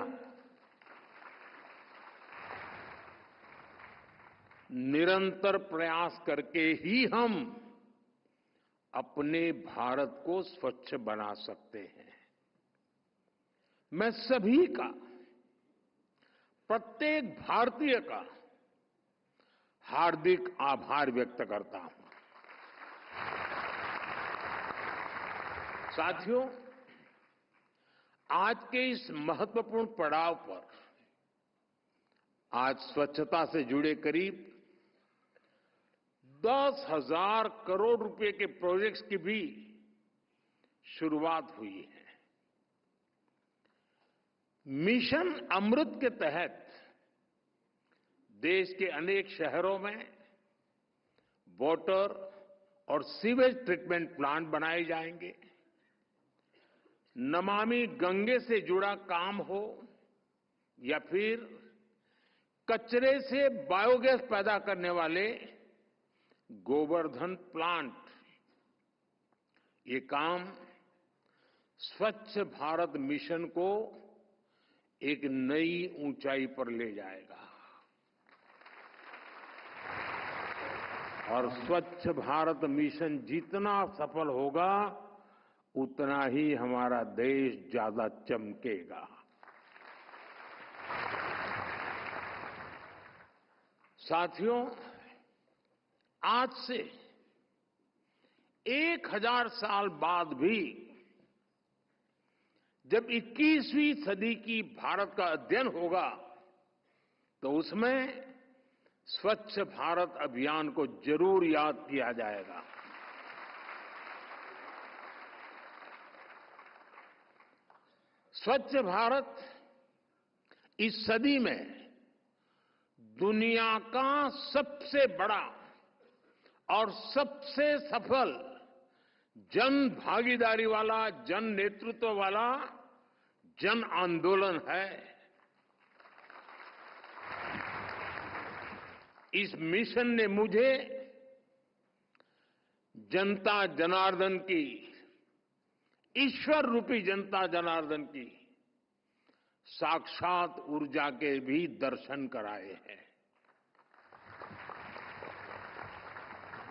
Speaker 4: निरंतर प्रयास करके ही हम अपने भारत को स्वच्छ बना सकते हैं। मैं सभी का, प्रत्येक भारतीय का हार्दिक आभार व्यक्त करता हूं। साथियों, आज के इस महत्वपूर्ण पड़ाव पर आज स्वच्छता से जुड़े करीब 10,000 करोड़ रुपए के प्रोजेक्ट्स की भी शुरुआत हुई है। मिशन अमृत के तहत देश के अनेक शहरों में वाटर और सीवेज ट्रीटमेंट प्लांट बनाए जाएंगे। नमामि गंगे से जुड़ा काम हो या फिर कचरे से बायोगैस पैदा करने वाले गोवर्धन प्लांट, ये काम स्वच्छ भारत मिशन को एक नई ऊंचाई पर ले जाएगा और स्वच्छ भारत मिशन जितना सफल होगा उतना ही हमारा देश ज्यादा चमकेगा। साथियों, आज से 1000 साल बाद भी जब 21वीं सदी की भारत का अध्ययन होगा तो उसमें स्वच्छ भारत अभियान को जरूर याद किया जाएगा। स्वच्छ भारत इस सदी में दुनिया का सबसे बड़ा और सबसे सफल जन भागीदारी वाला, जन नेतृत्व वाला जन आंदोलन है। इस मिशन ने मुझे जनता जनार्दन की, ईश्वर रूपी जनता जनार्दन की साक्षात ऊर्जा के भी दर्शन कराए हैं।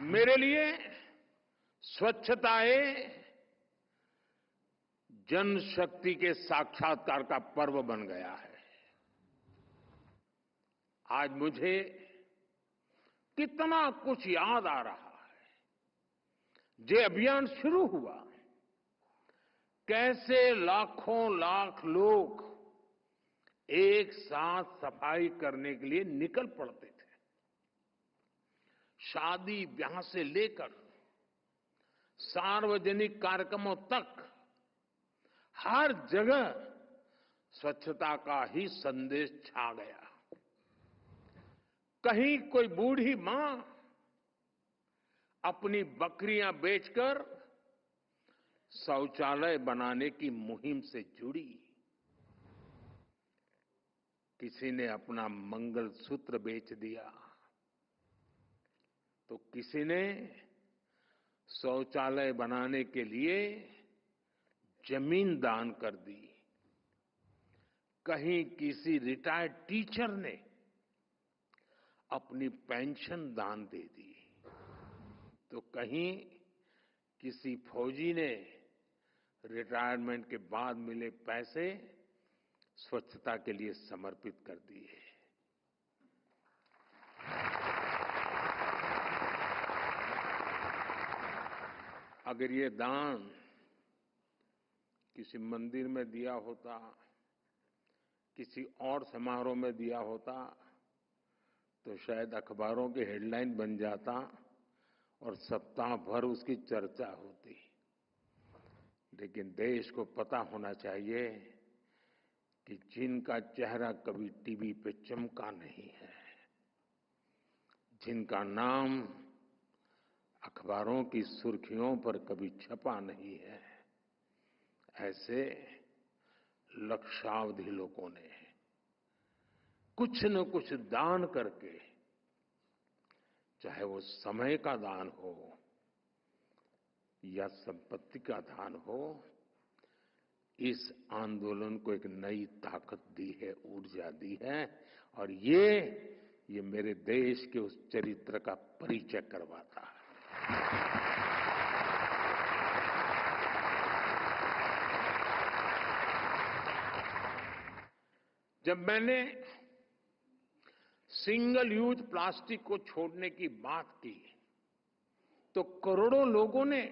Speaker 4: मेरे लिए स्वच्छता जनशक्ति के साक्षात्कार का पर्व बन गया है। आज मुझे कितना कुछ याद आ रहा है। ये अभियान शुरू हुआ, कैसे लाखों लाख लोग एक साथ सफाई करने के लिए निकल पड़ते थे। शादी ब्याह से लेकर सार्वजनिक कार्यक्रमों तक हर जगह स्वच्छता का ही संदेश छा गया। कहीं कोई बूढ़ी मां अपनी बकरियां बेचकर शौचालय बनाने की मुहिम से जुड़ी। किसी ने अपना मंगलसूत्र बेच दिया तो किसी ने शौचालय बनाने के लिए जमीन दान कर दी। कहीं किसी रिटायर्ड टीचर ने अपनी पेंशन दान दे दी तो कहीं किसी फौजी ने रिटायरमेंट के बाद मिले पैसे स्वच्छता के लिए समर्पित कर दिए। अगर ये दान किसी मंदिर में दिया होता, किसी और समारोह में दिया होता तो शायद अखबारों की हेडलाइन बन जाता और सप्ताह भर उसकी चर्चा होती। लेकिन देश को पता होना चाहिए कि जिनका चेहरा कभी टीवी पे चमका नहीं है, जिनका नाम अखबारों की सुर्खियों पर कभी छपा नहीं है, ऐसे लक्षावधि लोगों ने कुछ न कुछ दान करके, चाहे वो समय का दान हो या संपत्ति का दान हो, इस आंदोलन को एक नई ताकत दी है, ऊर्जा दी है, और ये मेरे देश के उस चरित्र का परिचय करवाता है। जब मैंने सिंगल यूज प्लास्टिक को छोड़ने की बात की, तो करोड़ों लोगों ने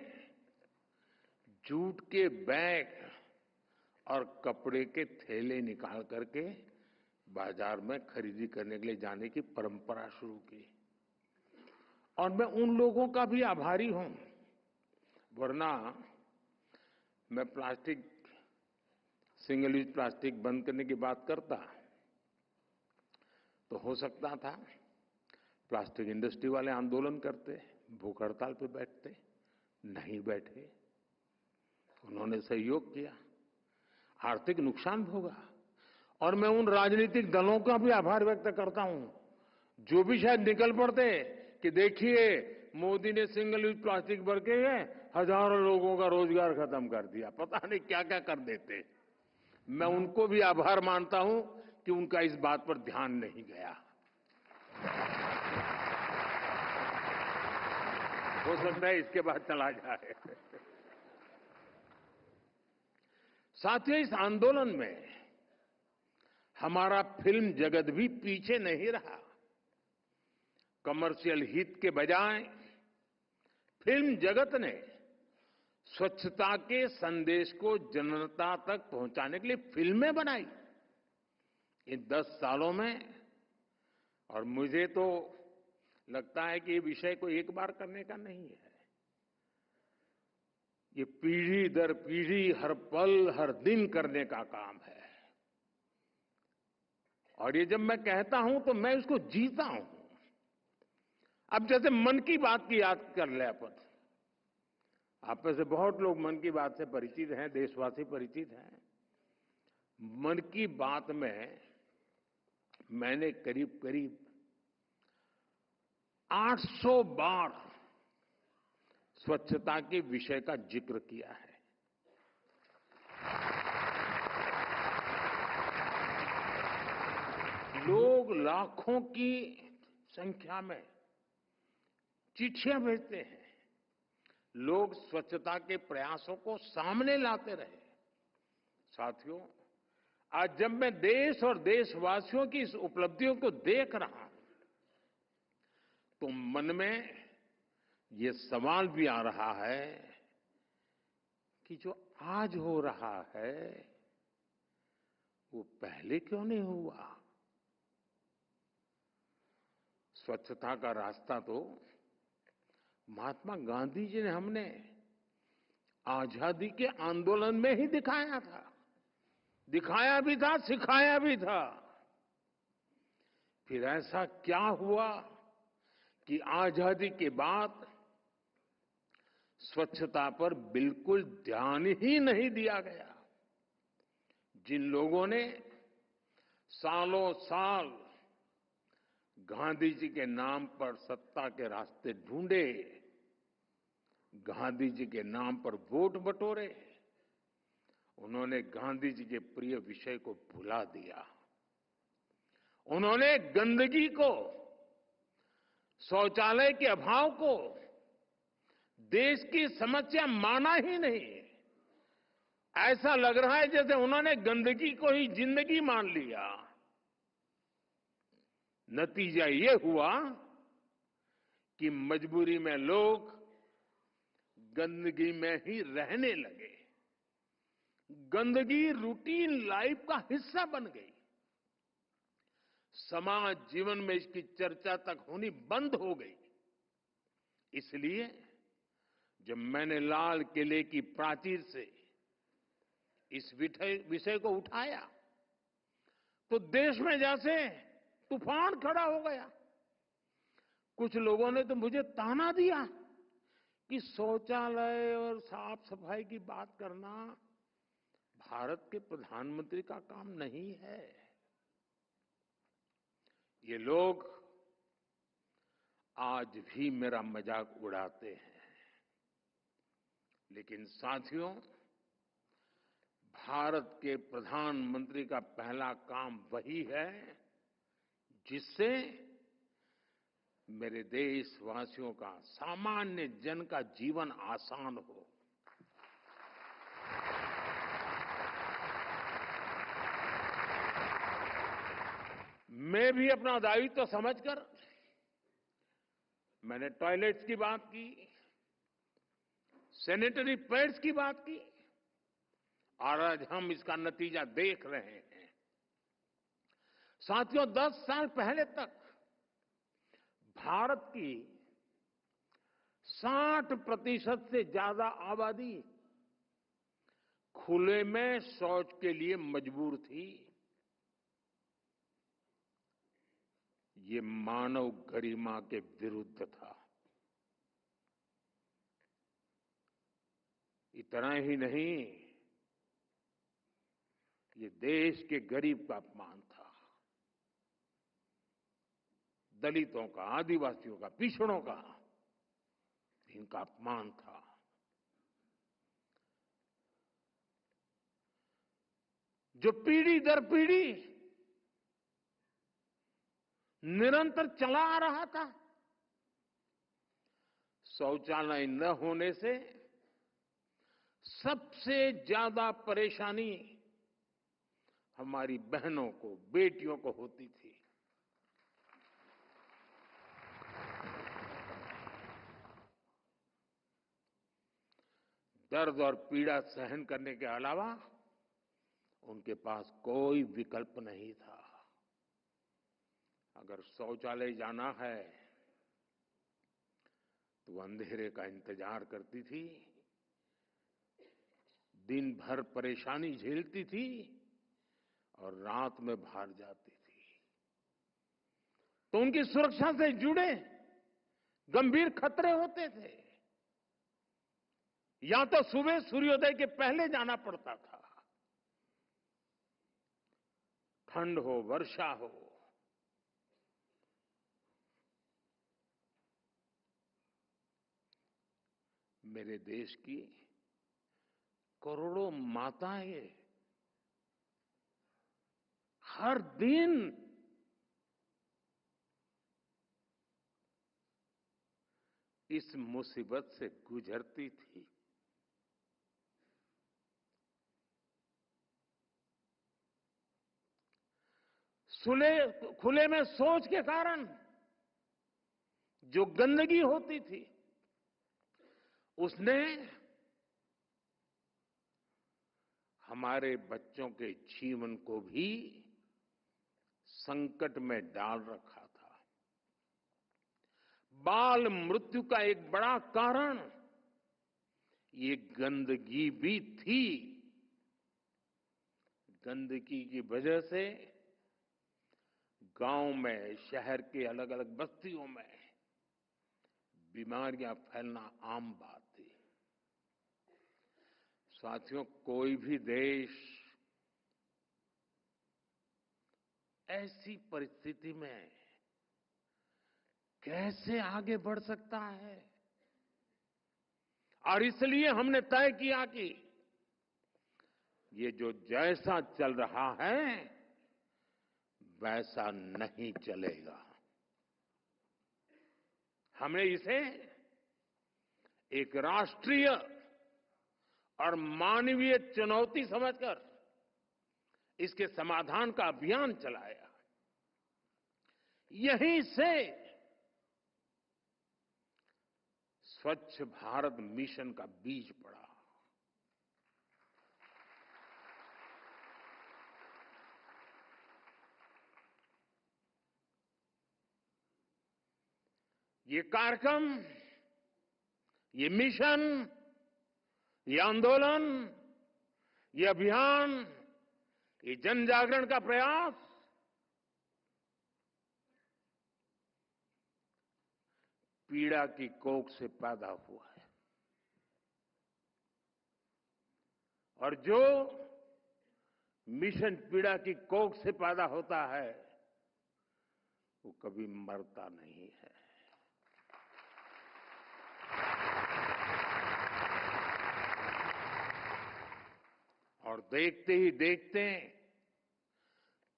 Speaker 4: जूट के बैग और कपड़े के थैले निकाल करके बाजार में खरीदी करने के लिए जाने की परंपरा शुरू की। और मैं उन लोगों का भी आभारी हूं, वरना मैं सिंगल यूज प्लास्टिक बंद करने की बात करता तो हो सकता था प्लास्टिक इंडस्ट्री वाले आंदोलन करते, भूख हड़ताल पे बैठते, नहीं बैठे। उन्होंने सहयोग किया, आर्थिक नुकसान भोगा। और मैं उन राजनीतिक दलों का भी आभार व्यक्त करता हूं जो भी शायद निकल पड़ते कि देखिए मोदी ने सिंगल यूज प्लास्टिक भर के हजारों लोगों का रोजगार खत्म कर दिया, पता नहीं क्या क्या कर देते। मैं उनको भी आभार मानता हूं कि उनका इस बात पर ध्यान नहीं गया। हो सकता है इसके बाद चला जाए। साथियों, इस आंदोलन में हमारा फिल्म जगत भी पीछे नहीं रहा। कमर्शियल हित के बजाय फिल्म जगत ने स्वच्छता के संदेश को जनता तक पहुंचाने के लिए फिल्में बनाई इन 10 सालों में। और मुझे तो लगता है कि ये विषय को एक बार करने का नहीं है, ये पीढ़ी दर पीढ़ी, हर पल हर दिन करने का काम है। और ये जब मैं कहता हूं तो मैं इसको जीता हूं। अब जैसे मन की बात की याद कर ले अपन, आप में से बहुत लोग मन की बात से परिचित हैं, देशवासी परिचित हैं। मन की बात में मैंने करीब करीब 800 बार स्वच्छता के विषय का जिक्र किया है। लोग लाखों की संख्या में चिट्ठियां भेजते हैं, लोग स्वच्छता के प्रयासों को सामने लाते रहे। साथियों, आज जब मैं देश और देशवासियों की इस उपलब्धियों को देख रहा हूं तो मन में ये सवाल भी आ रहा है कि जो आज हो रहा है वो पहले क्यों नहीं हुआ। स्वच्छता का रास्ता तो महात्मा गांधी जी ने हमने आजादी के आंदोलन में ही दिखाया था, दिखाया भी था, सिखाया भी था। फिर ऐसा क्या हुआ कि आजादी के बाद स्वच्छता पर बिल्कुल ध्यान ही नहीं दिया गया। जिन लोगों ने सालों साल गांधी जी के नाम पर सत्ता के रास्ते ढूंढे, गांधी जी के नाम पर वोट बटोरे, उन्होंने गांधी जी के प्रिय विषय को भुला दिया। उन्होंने गंदगी को, शौचालय के अभाव को देश की समस्या माना ही नहीं। ऐसा लग रहा है जैसे उन्होंने गंदगी को ही जिंदगी मान लिया। नतीजा ये हुआ कि मजबूरी में लोग गंदगी में ही रहने लगे। गंदगी रूटीन लाइफ का हिस्सा बन गई। समाज जीवन में इसकी चर्चा तक होनी बंद हो गई। इसलिए जब मैंने लाल किले की प्राचीर से इस विषय को उठाया तो देश में जैसे तूफान खड़ा हो गया। कुछ लोगों ने तो मुझे ताना दिया कि शौचालय और साफ सफाई की बात करना भारत के प्रधानमंत्री का काम नहीं है। ये लोग आज भी मेरा मजाक उड़ाते हैं, लेकिन साथियों, भारत के प्रधानमंत्री का पहला काम वही है जिससे मेरे देशवासियों का, सामान्य जन का जीवन आसान हो। मैं भी अपना दायित्व समझकर मैंने टॉयलेट्स की बात की, सैनिटरी पैड्स की बात की, और आज हम इसका नतीजा देख रहे हैं। साथियों, 10 साल पहले तक भारत की 60% से ज्यादा आबादी खुले में शौच के लिए मजबूर थी। ये मानव गरिमा के विरुद्ध था। इतना ही नहीं, ये देश के गरीब का अपमान था, दलितों का, आदिवासियों का, पिछड़ों का, इनका अपमान था। जो पीढ़ी दर पीढ़ी निरंतर चला आ रहा था। शौचालय न होने से सबसे ज्यादा परेशानी हमारी बहनों को, बेटियों को होती थी। दर्द और पीड़ा सहन करने के अलावा उनके पास कोई विकल्प नहीं था। अगर शौचालय जाना है तो अंधेरे का इंतजार करती थी, दिन भर परेशानी झेलती थी और रात में बाहर जाती थी। तो उनकी सुरक्षा से जुड़े गंभीर खतरे होते थे। या तो सुबह सूर्योदय के पहले जाना पड़ता था, ठंड हो, वर्षा हो, मेरे देश की करोड़ों माताएं हर दिन इस मुसीबत से गुजरती थी। खुले में शौच के कारण जो गंदगी होती थी, उसने हमारे बच्चों के जीवन को भी संकट में डाल रखा था। बाल मृत्यु का एक बड़ा कारण ये गंदगी भी थी। गंदगी की वजह से गांव में, शहर के अलग अलग बस्तियों में बीमारियां फैलना आम बात थी। साथियों, कोई भी देश ऐसी परिस्थिति में कैसे आगे बढ़ सकता है? और इसलिए हमने तय किया कि ये जो जैसा चल रहा है वैसा नहीं चलेगा। हमने इसे एक राष्ट्रीय और मानवीय चुनौती समझकर इसके समाधान का अभियान चलाया। यहीं से स्वच्छ भारत मिशन का बीज पड़ा। ये कार्यक्रम, ये मिशन, ये आंदोलन, ये अभियान, ये जन जागरण का प्रयास पीड़ा की कोख से पैदा हुआ है। और जो मिशन पीड़ा की कोख से पैदा होता है वो कभी मरता नहीं है। और देखते ही देखते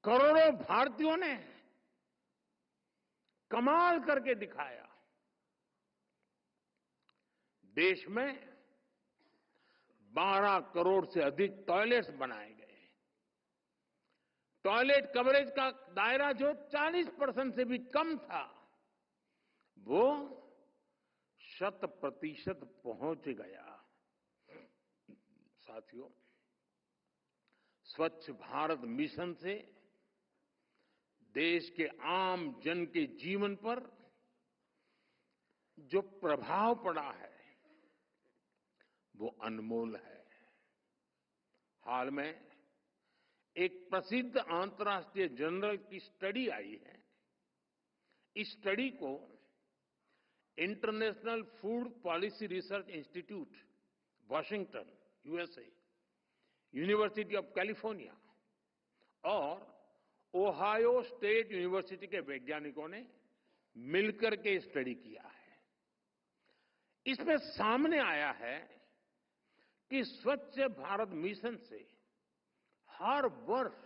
Speaker 4: करोड़ों भारतीयों ने कमाल करके दिखाया। देश में 12 करोड़ से अधिक टॉयलेट्स बनाए गए। टॉयलेट कवरेज का दायरा जो 40% से भी कम था, वो 100% पहुंच गया। साथियों, स्वच्छ भारत मिशन से देश के आम जन के जीवन पर जो प्रभाव पड़ा है, वो अनमोल है। हाल में एक प्रसिद्ध अंतर्राष्ट्रीय जर्नल की स्टडी आई है। इस स्टडी को international food policy research institute, Washington, USA, university of California और ओहायो स्टेट यूनिवर्सिटी के वैज्ञानिकों ने मिलकर के स्टडी किया है। इसमें सामने आया है कि स्वच्छ भारत मिशन से हर वर्ष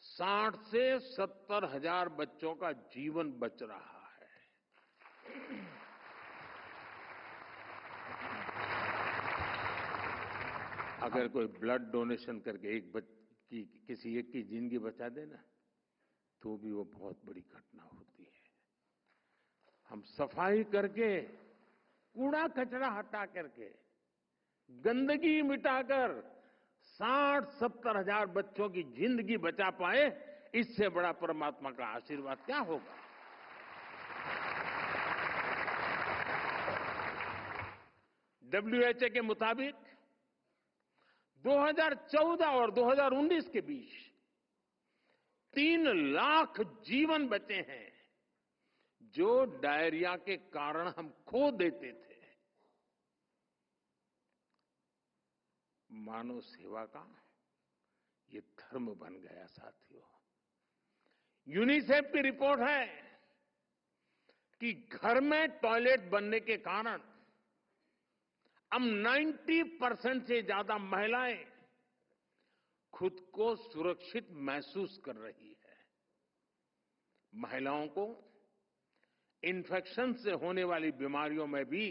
Speaker 4: 60 से 70 हजार बच्चों का जीवन बच रहा है। अगर कोई ब्लड डोनेशन करके किसी एक की जिंदगी बचा देना, तो भी वो बहुत बड़ी घटना होती है। हम सफाई करके, कूड़ा कचरा हटा करके, गंदगी मिटाकर 60-70 हजार बच्चों की जिंदगी बचा पाए, इससे बड़ा परमात्मा का आशीर्वाद क्या होगा। WHO के मुताबिक 2014 और 2019 के बीच 3 लाख जीवन बचे हैं, जो डायरिया के कारण हम खो देते थे। मानव सेवा का ये धर्म बन गया। साथियों, यूनिसेफ की रिपोर्ट है कि घर में टॉयलेट बनने के कारण अब 90% से ज्यादा महिलाएं खुद को सुरक्षित महसूस कर रही है। महिलाओं को इन्फेक्शन से होने वाली बीमारियों में भी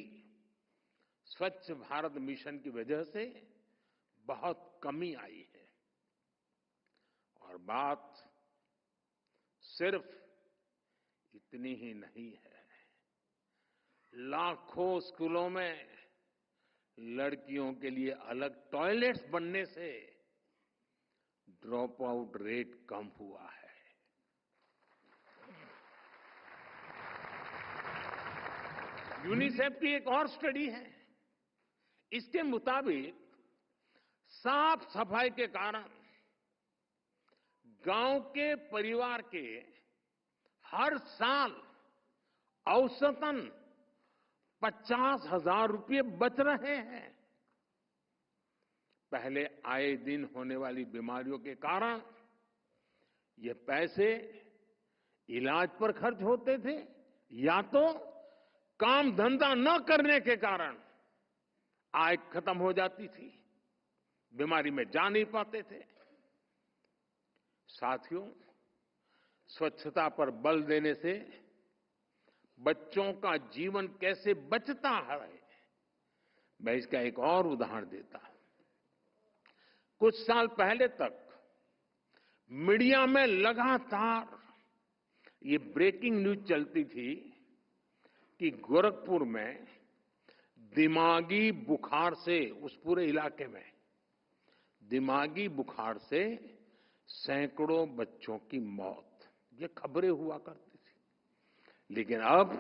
Speaker 4: स्वच्छ भारत मिशन की वजह से बहुत कमी आई है। और बात सिर्फ इतनी ही नहीं है। लाखों स्कूलों में लड़कियों के लिए अलग टॉयलेट्स बनने से ड्रॉप आउट रेट कम हुआ है। यूनिसेफ की एक और स्टडी है। इसके मुताबिक साफ सफाई के कारण गांव के परिवार के हर साल औसतन 50,000 रुपये बच रहे हैं। पहले आए दिन होने वाली बीमारियों के कारण ये पैसे इलाज पर खर्च होते थे, या तो काम धंधा न करने के कारण आय खत्म हो जाती थी, बीमारी में जा नहीं पाते थे। साथियों, स्वच्छता पर बल देने से बच्चों का जीवन कैसे बचता है, मैं इसका एक और उदाहरण देता हूं। कुछ साल पहले तक मीडिया में लगातार ये ब्रेकिंग न्यूज चलती थी कि गोरखपुर में दिमागी बुखार से, उस पूरे इलाके में दिमागी बुखार से सैकड़ों बच्चों की मौत, ये खबरें हुआ करती थी। लेकिन अब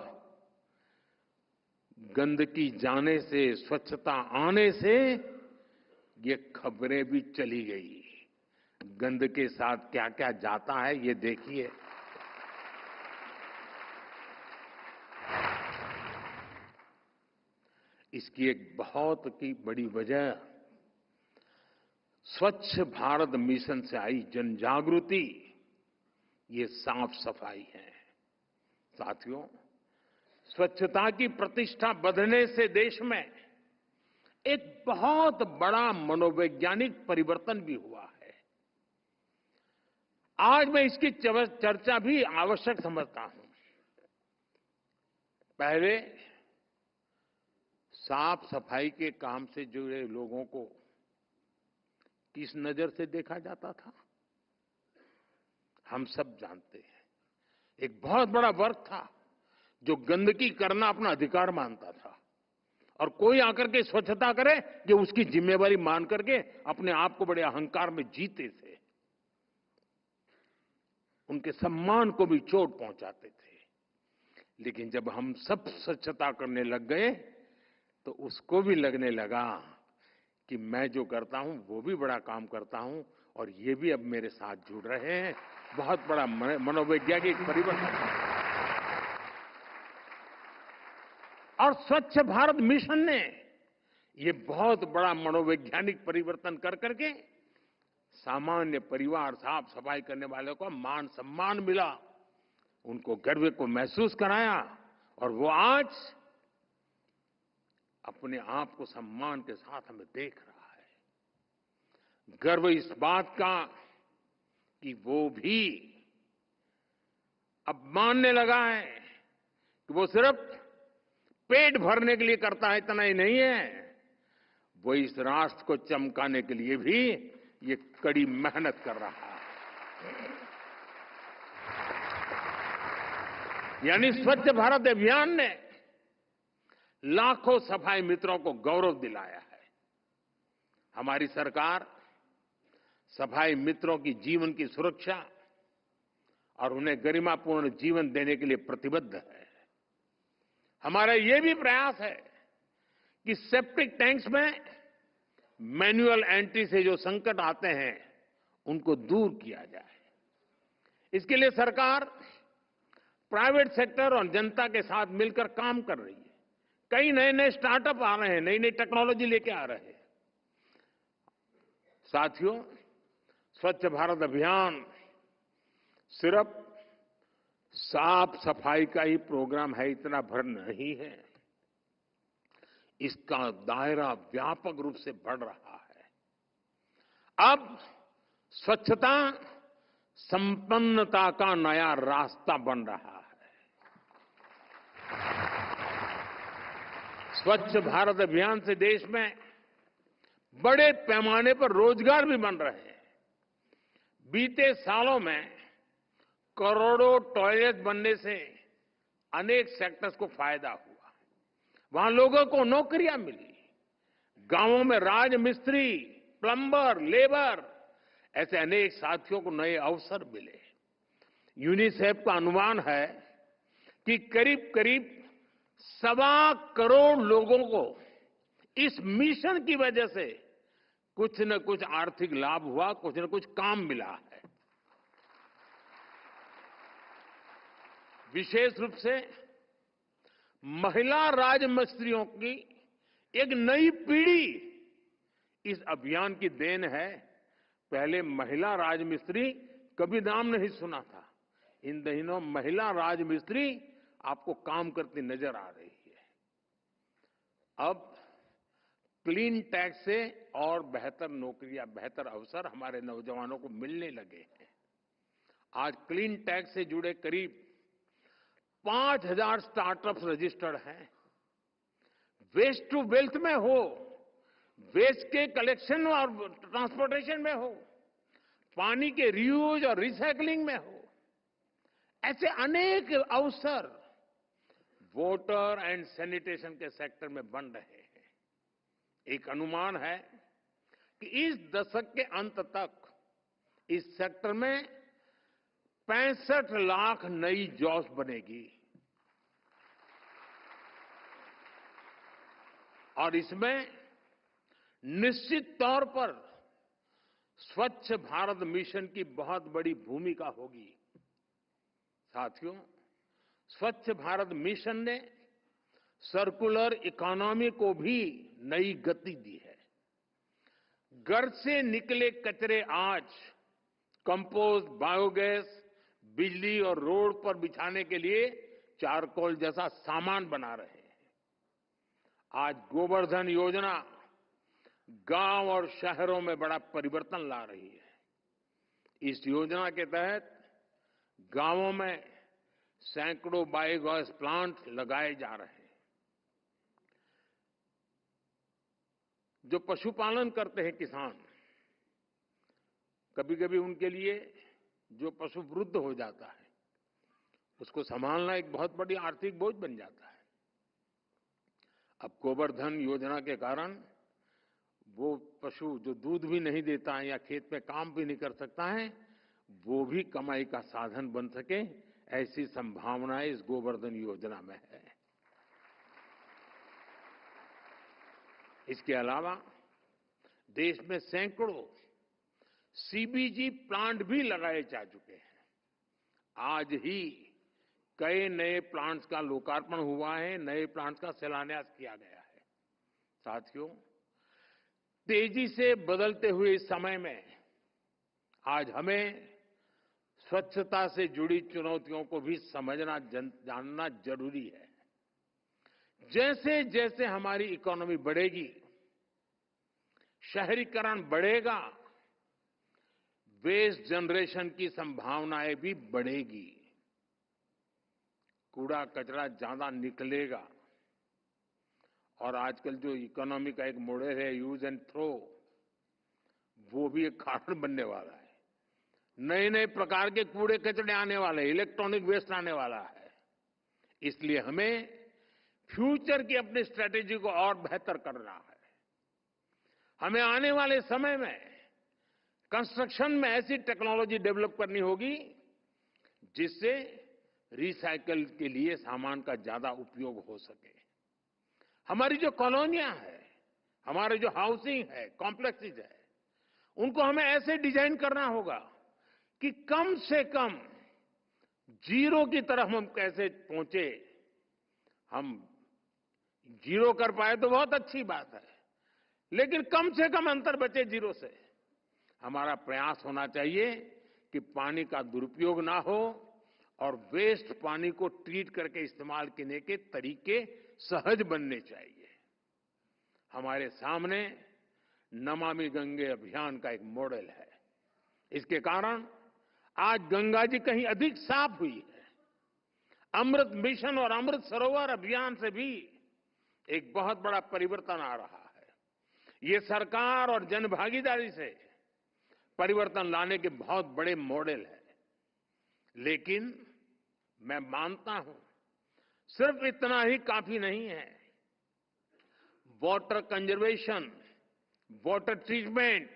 Speaker 4: गंदगी जाने से, स्वच्छता आने से ये खबरें भी चली गई। गंद के साथ क्या क्या जाता है, ये देखिए। इसकी एक बहुत की बड़ी वजह स्वच्छ भारत मिशन से आई जन जागृति, ये साफ सफाई है। साथियों, स्वच्छता की प्रतिष्ठा बढ़ने से देश में एक बहुत बड़ा मनोवैज्ञानिक परिवर्तन भी हुआ है। आज मैं इसकी चर्चा भी आवश्यक समझता हूं। पहले साफ सफाई के काम से जुड़े लोगों को किस नजर से देखा जाता था, हम सब जानते हैं। एक बहुत बड़ा वर्ग था जो गंदगी करना अपना अधिकार मानता था, और कोई आकर के स्वच्छता करे ये उसकी जिम्मेवारी मान करके अपने आप को बड़े अहंकार में जीते थे। उनके सम्मान को भी चोट पहुंचाते थे। लेकिन जब हम सब स्वच्छता करने लग गए तो उसको भी लगने लगा कि मैं जो करता हूं वो भी बड़ा काम करता हूं, और ये भी अब मेरे साथ जुड़ रहे हैं। बहुत बड़ा मनोवैज्ञानिक परिवर्तन है। और स्वच्छ भारत मिशन ने ये बहुत बड़ा मनोवैज्ञानिक परिवर्तन कर करके सामान्य परिवार, साफ सफाई करने वालों को मान सम्मान मिला, उनको गर्व को महसूस कराया, और वो आज अपने आप को सम्मान के साथ हमें देख रहा है। गर्व इस बात का कि वो भी अब मानने लगा है कि वो सिर्फ पेट भरने के लिए करता है, इतना ही नहीं है, वो इस राष्ट्र को चमकाने के लिए भी ये कड़ी मेहनत कर रहा है। यानी स्वच्छ भारत अभियान ने लाखों सफाई मित्रों को गौरव दिलाया है। हमारी सरकार सफाई मित्रों की जीवन की सुरक्षा और उन्हें गरिमापूर्ण जीवन देने के लिए प्रतिबद्ध है। हमारा ये भी प्रयास है कि सेप्टिक टैंक्स में मैन्युअल एंट्री से जो संकट आते हैं उनको दूर किया जाए। इसके लिए सरकार प्राइवेट सेक्टर और जनता के साथ मिलकर काम कर रही है। कई नए नए स्टार्टअप आ रहे हैं, नई नई टेक्नोलॉजी लेके आ रहे हैं। साथियों, स्वच्छ भारत अभियान सिर्फ साफ सफाई का ही प्रोग्राम है, इतना भर नहीं है। इसका दायरा व्यापक रूप से बढ़ रहा है। अब स्वच्छता संपन्नता का नया रास्ता बन रहा है। स्वच्छ भारत अभियान से देश में बड़े पैमाने पर रोजगार भी बन रहे हैं। बीते सालों में करोड़ों टॉयलेट बनने से अनेक सेक्टर्स को फायदा हुआ। वहां लोगों को नौकरियां मिली। गांवों में राजमिस्त्री, प्लम्बर, लेबर, ऐसे अनेक साथियों को नए अवसर मिले। यूनिसेफ का अनुमान है कि करीब करीब 1.25 करोड़ लोगों को इस मिशन की वजह से कुछ न कुछ आर्थिक लाभ हुआ, कुछ न कुछ काम मिला है। विशेष रूप से महिला राजमिस्त्रियों की एक नई पीढ़ी इस अभियान की देन है। पहले महिला राजमिस्त्री कभी नाम नहीं सुना था। इन दिनों महिला राजमिस्त्री आपको काम करती नजर आ रही है। अब क्लीन टैक्स से और बेहतर नौकरियां, बेहतर अवसर हमारे नौजवानों को मिलने लगे हैं। आज क्लीन टैक्स से जुड़े करीब 5000 स्टार्टअप्स रजिस्टर्ड हैं। वेस्ट टू वेल्थ में हो, वेस्ट के कलेक्शन और ट्रांसपोर्टेशन में हो, पानी के रीयूज और रिसाइकलिंग में हो, ऐसे अनेक अवसर वाटर एंड सैनिटेशन के सेक्टर में बन रहे हैं। एक अनुमान है कि इस दशक के अंत तक इस सेक्टर में 65 लाख नई जॉब्स बनेगी, और इसमें निश्चित तौर पर स्वच्छ भारत मिशन की बहुत बड़ी भूमिका होगी। साथियों, स्वच्छ भारत मिशन ने सर्कुलर इकोनॉमी को भी नई गति दी है। घर से निकले कचरे आज कंपोस्ट, बायोगैस, बिजली और रोड पर बिछाने के लिए चारकोल जैसा सामान बना रहे हैं। आज गोवर्धन योजना गांव और शहरों में बड़ा परिवर्तन ला रही है। इस योजना के तहत गांवों में सैकड़ों बायोगैस प्लांट लगाए जा रहे हैं। जो पशुपालन करते हैं किसान, कभी कभी उनके लिए जो पशु वृद्ध हो जाता है उसको संभालना एक बहुत बड़ी आर्थिक बोझ बन जाता है। अब गोवर्धन योजना के कारण वो पशु जो दूध भी नहीं देता है या खेत में काम भी नहीं कर सकता है, वो भी कमाई का साधन बन सके, ऐसी संभावनाएं इस गोवर्धन योजना में है। इसके अलावा देश में सैकड़ों सीबीजी प्लांट भी लगाए जा चुके हैं। आज ही कई नए प्लांट्स का लोकार्पण हुआ है, नए प्लांट्स का शिलान्यास किया गया है। साथियों, तेजी से बदलते हुए इस समय में आज हमें स्वच्छता से जुड़ी चुनौतियों को भी समझना जानना जरूरी है। जैसे जैसे हमारी इकोनॉमी बढ़ेगी, शहरीकरण बढ़ेगा, वेस्ट जनरेशन की संभावनाएं भी बढ़ेगी। कूड़ा कचरा ज्यादा निकलेगा और आजकल जो इकोनॉमी का एक मॉडल है यूज एंड थ्रो, वो भी एक कारण बनने वाला है। नए नए प्रकार के कूड़े कचरे आने वाले, इलेक्ट्रॉनिक वेस्ट आने वाला है। इसलिए हमें फ्यूचर की अपनी स्ट्रेटेजी को और बेहतर करना है। हमें आने वाले समय में कंस्ट्रक्शन में ऐसी टेक्नोलॉजी डेवलप करनी होगी जिससे रिसाइकल के लिए सामान का ज्यादा उपयोग हो सके। हमारी जो कॉलोनियां हैं, हमारे जो हाउसिंग है, कॉम्प्लेक्सेस है, उनको हमें ऐसे डिजाइन करना होगा कि कम से कम जीरो की तरफ हम कैसे पहुंचे। हम जीरो कर पाए तो बहुत अच्छी बात है, लेकिन कम से कम अंतर बचे जीरो से। हमारा प्रयास होना चाहिए कि पानी का दुरुपयोग ना हो और वेस्ट पानी को ट्रीट करके इस्तेमाल करने के तरीके सहज बनने चाहिए। हमारे सामने नमामि गंगे अभियान का एक मॉडल है। इसके कारण आज गंगा जी कहीं अधिक साफ हुई है। अमृत मिशन और अमृत सरोवर अभियान से भी एक बहुत बड़ा परिवर्तन आ रहा है। ये सरकार और जनभागीदारी से परिवर्तन लाने के बहुत बड़े मॉडल है। लेकिन मैं मानता हूं सिर्फ इतना ही काफी नहीं है। वाटर कंजर्वेशन, वाटर ट्रीटमेंट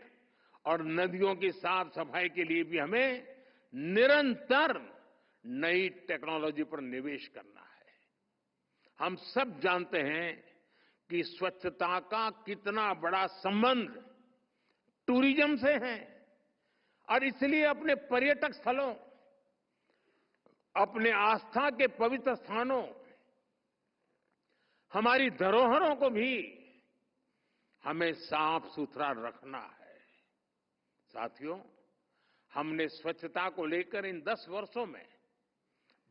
Speaker 4: और नदियों की साफ सफाई के लिए भी हमें निरंतर नई टेक्नोलॉजी पर निवेश करना है। हम सब जानते हैं कि स्वच्छता का कितना बड़ा संबंध टूरिज्म से है और इसलिए अपने पर्यटक स्थलों, अपने आस्था के पवित्र स्थानों, हमारी धरोहरों को भी हमें साफ सुथरा रखना है। साथियों, हमने स्वच्छता को लेकर इन 10 वर्षों में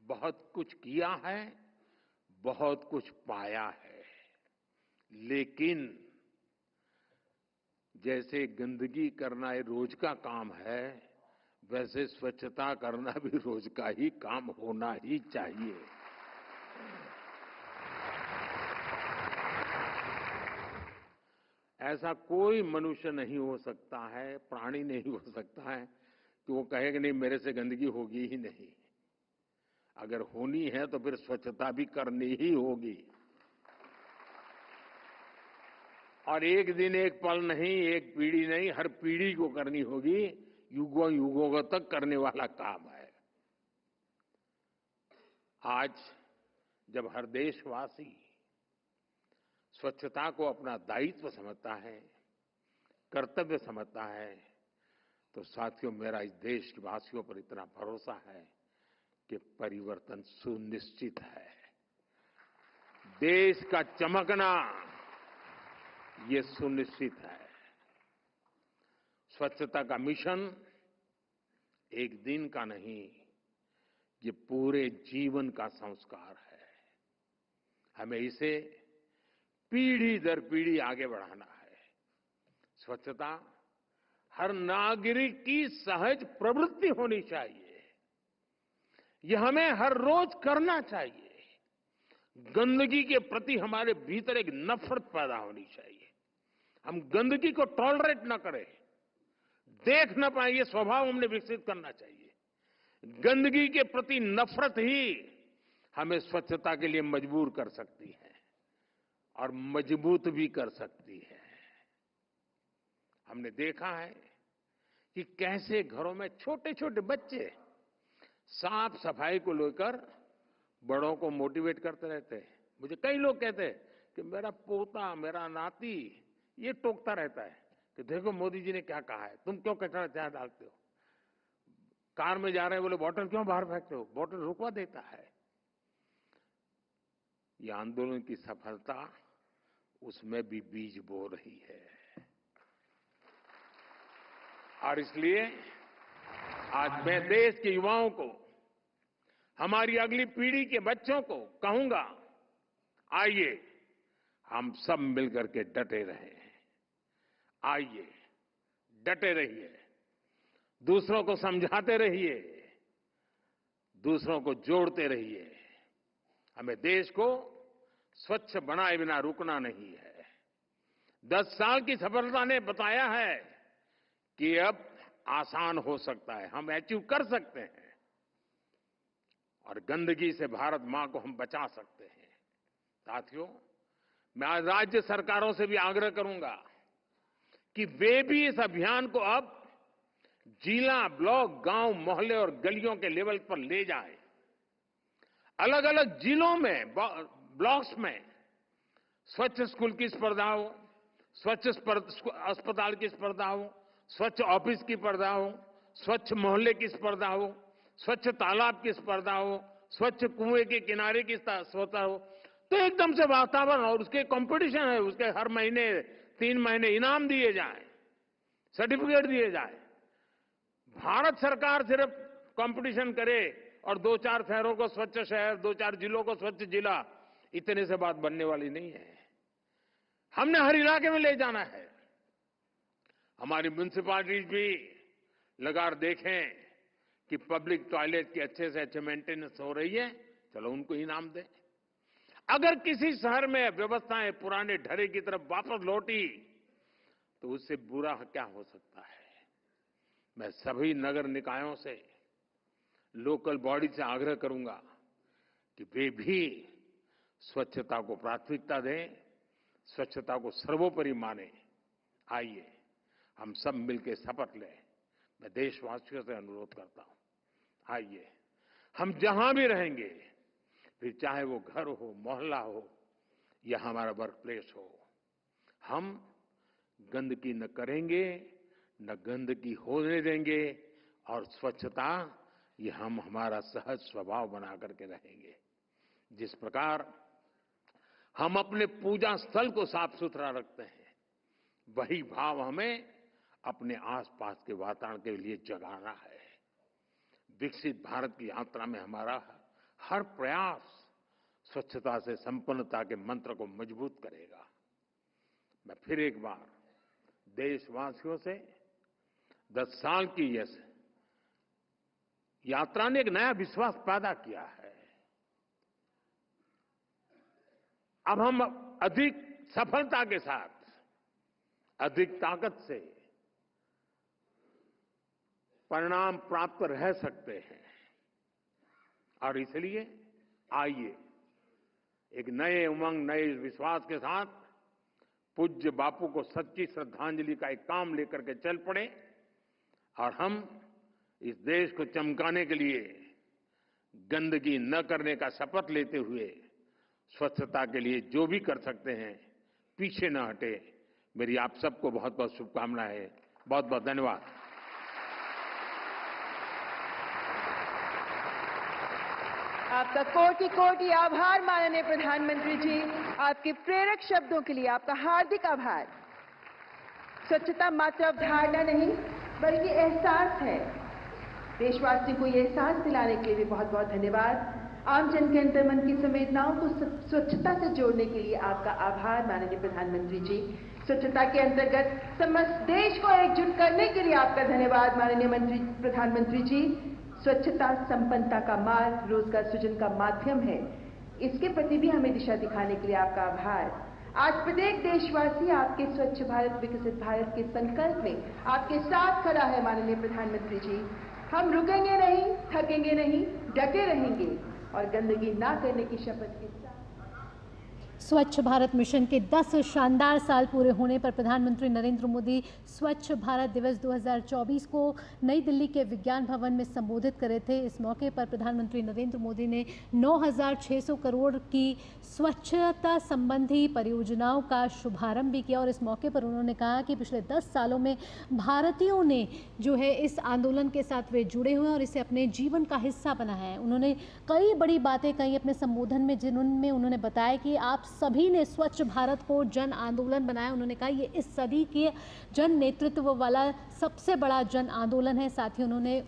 Speaker 4: बहुत कुछ किया है, बहुत कुछ पाया है। लेकिन जैसे गंदगी करना ये रोज का काम है, वैसे स्वच्छता करना भी रोज का ही काम होना ही चाहिए। ऐसा कोई मनुष्य नहीं हो सकता है, प्राणी नहीं हो सकता है कि वो कहे कि नहीं मेरे से गंदगी होगी ही नहीं। अगर होनी है तो फिर स्वच्छता भी करनी ही होगी। और एक दिन एक पल नहीं, एक पीढ़ी नहीं, हर पीढ़ी को करनी होगी। युगों युगों तक करने वाला काम है। आज जब हर देशवासी स्वच्छता को अपना दायित्व समझता है, कर्तव्य समझता है, तो साथियों मेरा इस देश के वासियों पर इतना भरोसा है कि परिवर्तन सुनिश्चित है। देश का चमकना ये सुनिश्चित है। स्वच्छता का मिशन एक दिन का नहीं, ये पूरे जीवन का संस्कार है। हमें इसे पीढ़ी दर पीढ़ी आगे बढ़ाना है। स्वच्छता हर नागरिक की सहज प्रवृत्ति होनी चाहिए। यह हमें हर रोज करना चाहिए। गंदगी के प्रति हमारे भीतर एक नफरत पैदा होनी चाहिए। हम गंदगी को टॉलरेट न करें, देख न पाए, ये स्वभाव हमने विकसित करना चाहिए। गंदगी के प्रति नफरत ही हमें स्वच्छता के लिए मजबूर कर सकती है और मजबूत भी कर सकती है। हमने देखा है कि कैसे घरों में छोटे छोटे बच्चे साफ सफाई को लेकर बड़ों को मोटिवेट करते रहते हैं। मुझे कई लोग कहते हैं कि मेरा पोता, मेरा नाती ये टोकता रहता है कि देखो मोदी जी ने क्या कहा है, तुम क्यों कचरा यहाँ डालते हो, कार में जा रहे हैं बोले बॉटल क्यों बाहर फेंकते हो, बॉटल रुकवा देता है। ये आंदोलन की सफलता उसमें भी बीज बो रही है। और इसलिए आज मैं देश के युवाओं को, हमारी अगली पीढ़ी के बच्चों को कहूंगा, आइए हम सब मिलकर के डटे रहें। आइए डटे रहिए, दूसरों को समझाते रहिए, दूसरों को जोड़ते रहिए। हमें देश को स्वच्छ बनाए बिना रुकना नहीं है। 10 साल की सफलता ने बताया है कि अब आसान हो सकता है, हम अचीव कर सकते हैं और गंदगी से भारत मां को हम बचा सकते हैं। साथियों, मैं आज राज्य सरकारों से भी आग्रह करूंगा कि वे भी इस अभियान को अब जिला, ब्लॉक, गांव, मोहल्ले और गलियों के लेवल पर ले जाएं। अलग अलग जिलों में, ब्लॉक्स में स्वच्छ स्कूल की स्पर्धा हो, स्वच्छ अस्पताल की स्पर्धा हो, स्वच्छ ऑफिस की स्पर्धा हो, स्वच्छ मोहल्ले की स्पर्धा हो, स्वच्छ तालाब की स्पर्धा हो, स्वच्छ कुएं के किनारे की स्पर्धा हो, तो एकदम से वातावरण और उसके कंपटीशन है, उसके हर महीने 3 महीने इनाम दिए जाए, सर्टिफिकेट दिए जाए। भारत सरकार सिर्फ कंपटीशन करे और 2-4 शहरों को स्वच्छ शहर, 2-4 जिलों को स्वच्छ जिला, इतने से बात बनने वाली नहीं है। हमने हर इलाके में ले जाना है। हमारी म्युनिसिपैलिटीज भी लगातार देखें कि पब्लिक टॉयलेट की अच्छे से अच्छे मेंटेनेंस हो रही है, चलो उनको इनाम दें। अगर किसी शहर में व्यवस्थाएं पुराने ढरे की तरफ वापस लौटी तो उससे बुरा क्या हो सकता है। मैं सभी नगर निकायों से, लोकल बॉडी से आग्रह करूंगा कि वे भी स्वच्छता को प्राथमिकता दें, स्वच्छता को सर्वोपरि माने। आइए हम सब मिलकर शपथ लें। मैं देशवासियों से अनुरोध करता हूं, आइए हम जहां भी रहेंगे, फिर चाहे वो घर हो, मोहल्ला हो या हमारा वर्क प्लेस हो, हम गंदगी न करेंगे, न गंदगी होने देंगे और स्वच्छता ये हम हमारा सहज स्वभाव बना करके रहेंगे। जिस प्रकार हम अपने पूजा स्थल को साफ सुथरा रखते हैं, वही भाव हमें अपने आसपास के वातावरण के लिए जगाना है। विकसित भारत की यात्रा में हमारा हर प्रयास स्वच्छता से संपन्नता के मंत्र को मजबूत करेगा। मैं फिर एक बार देशवासियों से 10 साल की यह यात्रा ने एक नया विश्वास पैदा किया है। अब हम अधिक सफलता के साथ, अधिक ताकत से परिणाम प्राप्त रह सकते हैं और इसलिए आइए एक नए उमंग, नए विश्वास के साथ पूज्य बापू को सच्ची श्रद्धांजलि का एक काम लेकर के चल पड़े और हम इस देश को चमकाने के लिए गंदगी न करने का शपथ लेते हुए स्वच्छता के लिए जो भी कर सकते हैं पीछे न हटे। मेरी आप सबको बहुत बहुत शुभकामनाएं। बहुत बहुत धन्यवाद।
Speaker 1: आपका कोटि कोटि आभार माननीय प्रधानमंत्री जी। आपके प्रेरक शब्दों के लिए आपका हार्दिक आभार। स्वच्छता मात्र अवधारणा नहीं बल्कि एहसास है। देशवासियों को ये एहसास दिलाने के लिए भी बहुत बहुत धन्यवाद। आम जन के अंतर्मन की संवेदनाओं को स्वच्छता से जोड़ने के लिए आपका आभार माननीय प्रधानमंत्री जी। स्वच्छता के अंतर्गत समस्त देश को एकजुट करने के लिए आपका धन्यवाद माननीय प्रधानमंत्री जी। स्वच्छता संपन्नता का मार्ग, रोजगार सृजन का माध्यम है, इसके प्रति भी हमें दिशा दिखाने के लिए आपका आभार। आज प्रत्येक देशवासी आपके स्वच्छ भारत विकसित भारत के संकल्प में आपके साथ खड़ा है माननीय प्रधानमंत्री जी। हम रुकेंगे नहीं, थकेंगे नहीं, डटे रहेंगे और गंदगी ना करने की शपथ के साथ।
Speaker 10: स्वच्छ भारत मिशन के 10 शानदार साल पूरे होने पर प्रधानमंत्री नरेंद्र मोदी स्वच्छ भारत दिवस 2024 को नई दिल्ली के विज्ञान भवन में संबोधित कर रहे थे। इस मौके पर प्रधानमंत्री नरेंद्र मोदी ने 9,600 करोड़ की स्वच्छता संबंधी परियोजनाओं का शुभारंभ भी किया और इस मौके पर उन्होंने कहा कि पिछले 10 सालों में भारतीयों ने जो है इस आंदोलन के साथ वे जुड़े हुए हैं और इसे अपने जीवन का हिस्सा बनाया है। उन्होंने कई बड़ी बातें कही अपने संबोधन में, जिनमें उन्होंने बताया कि आप सभी ने स्वच्छ भारत को जन आंदोलन बनाया। उन्होंने कहा ये इस सदी के जन नेतृत्व वाला सबसे बड़ा जन आंदोलन है। साथ ही उन्होंने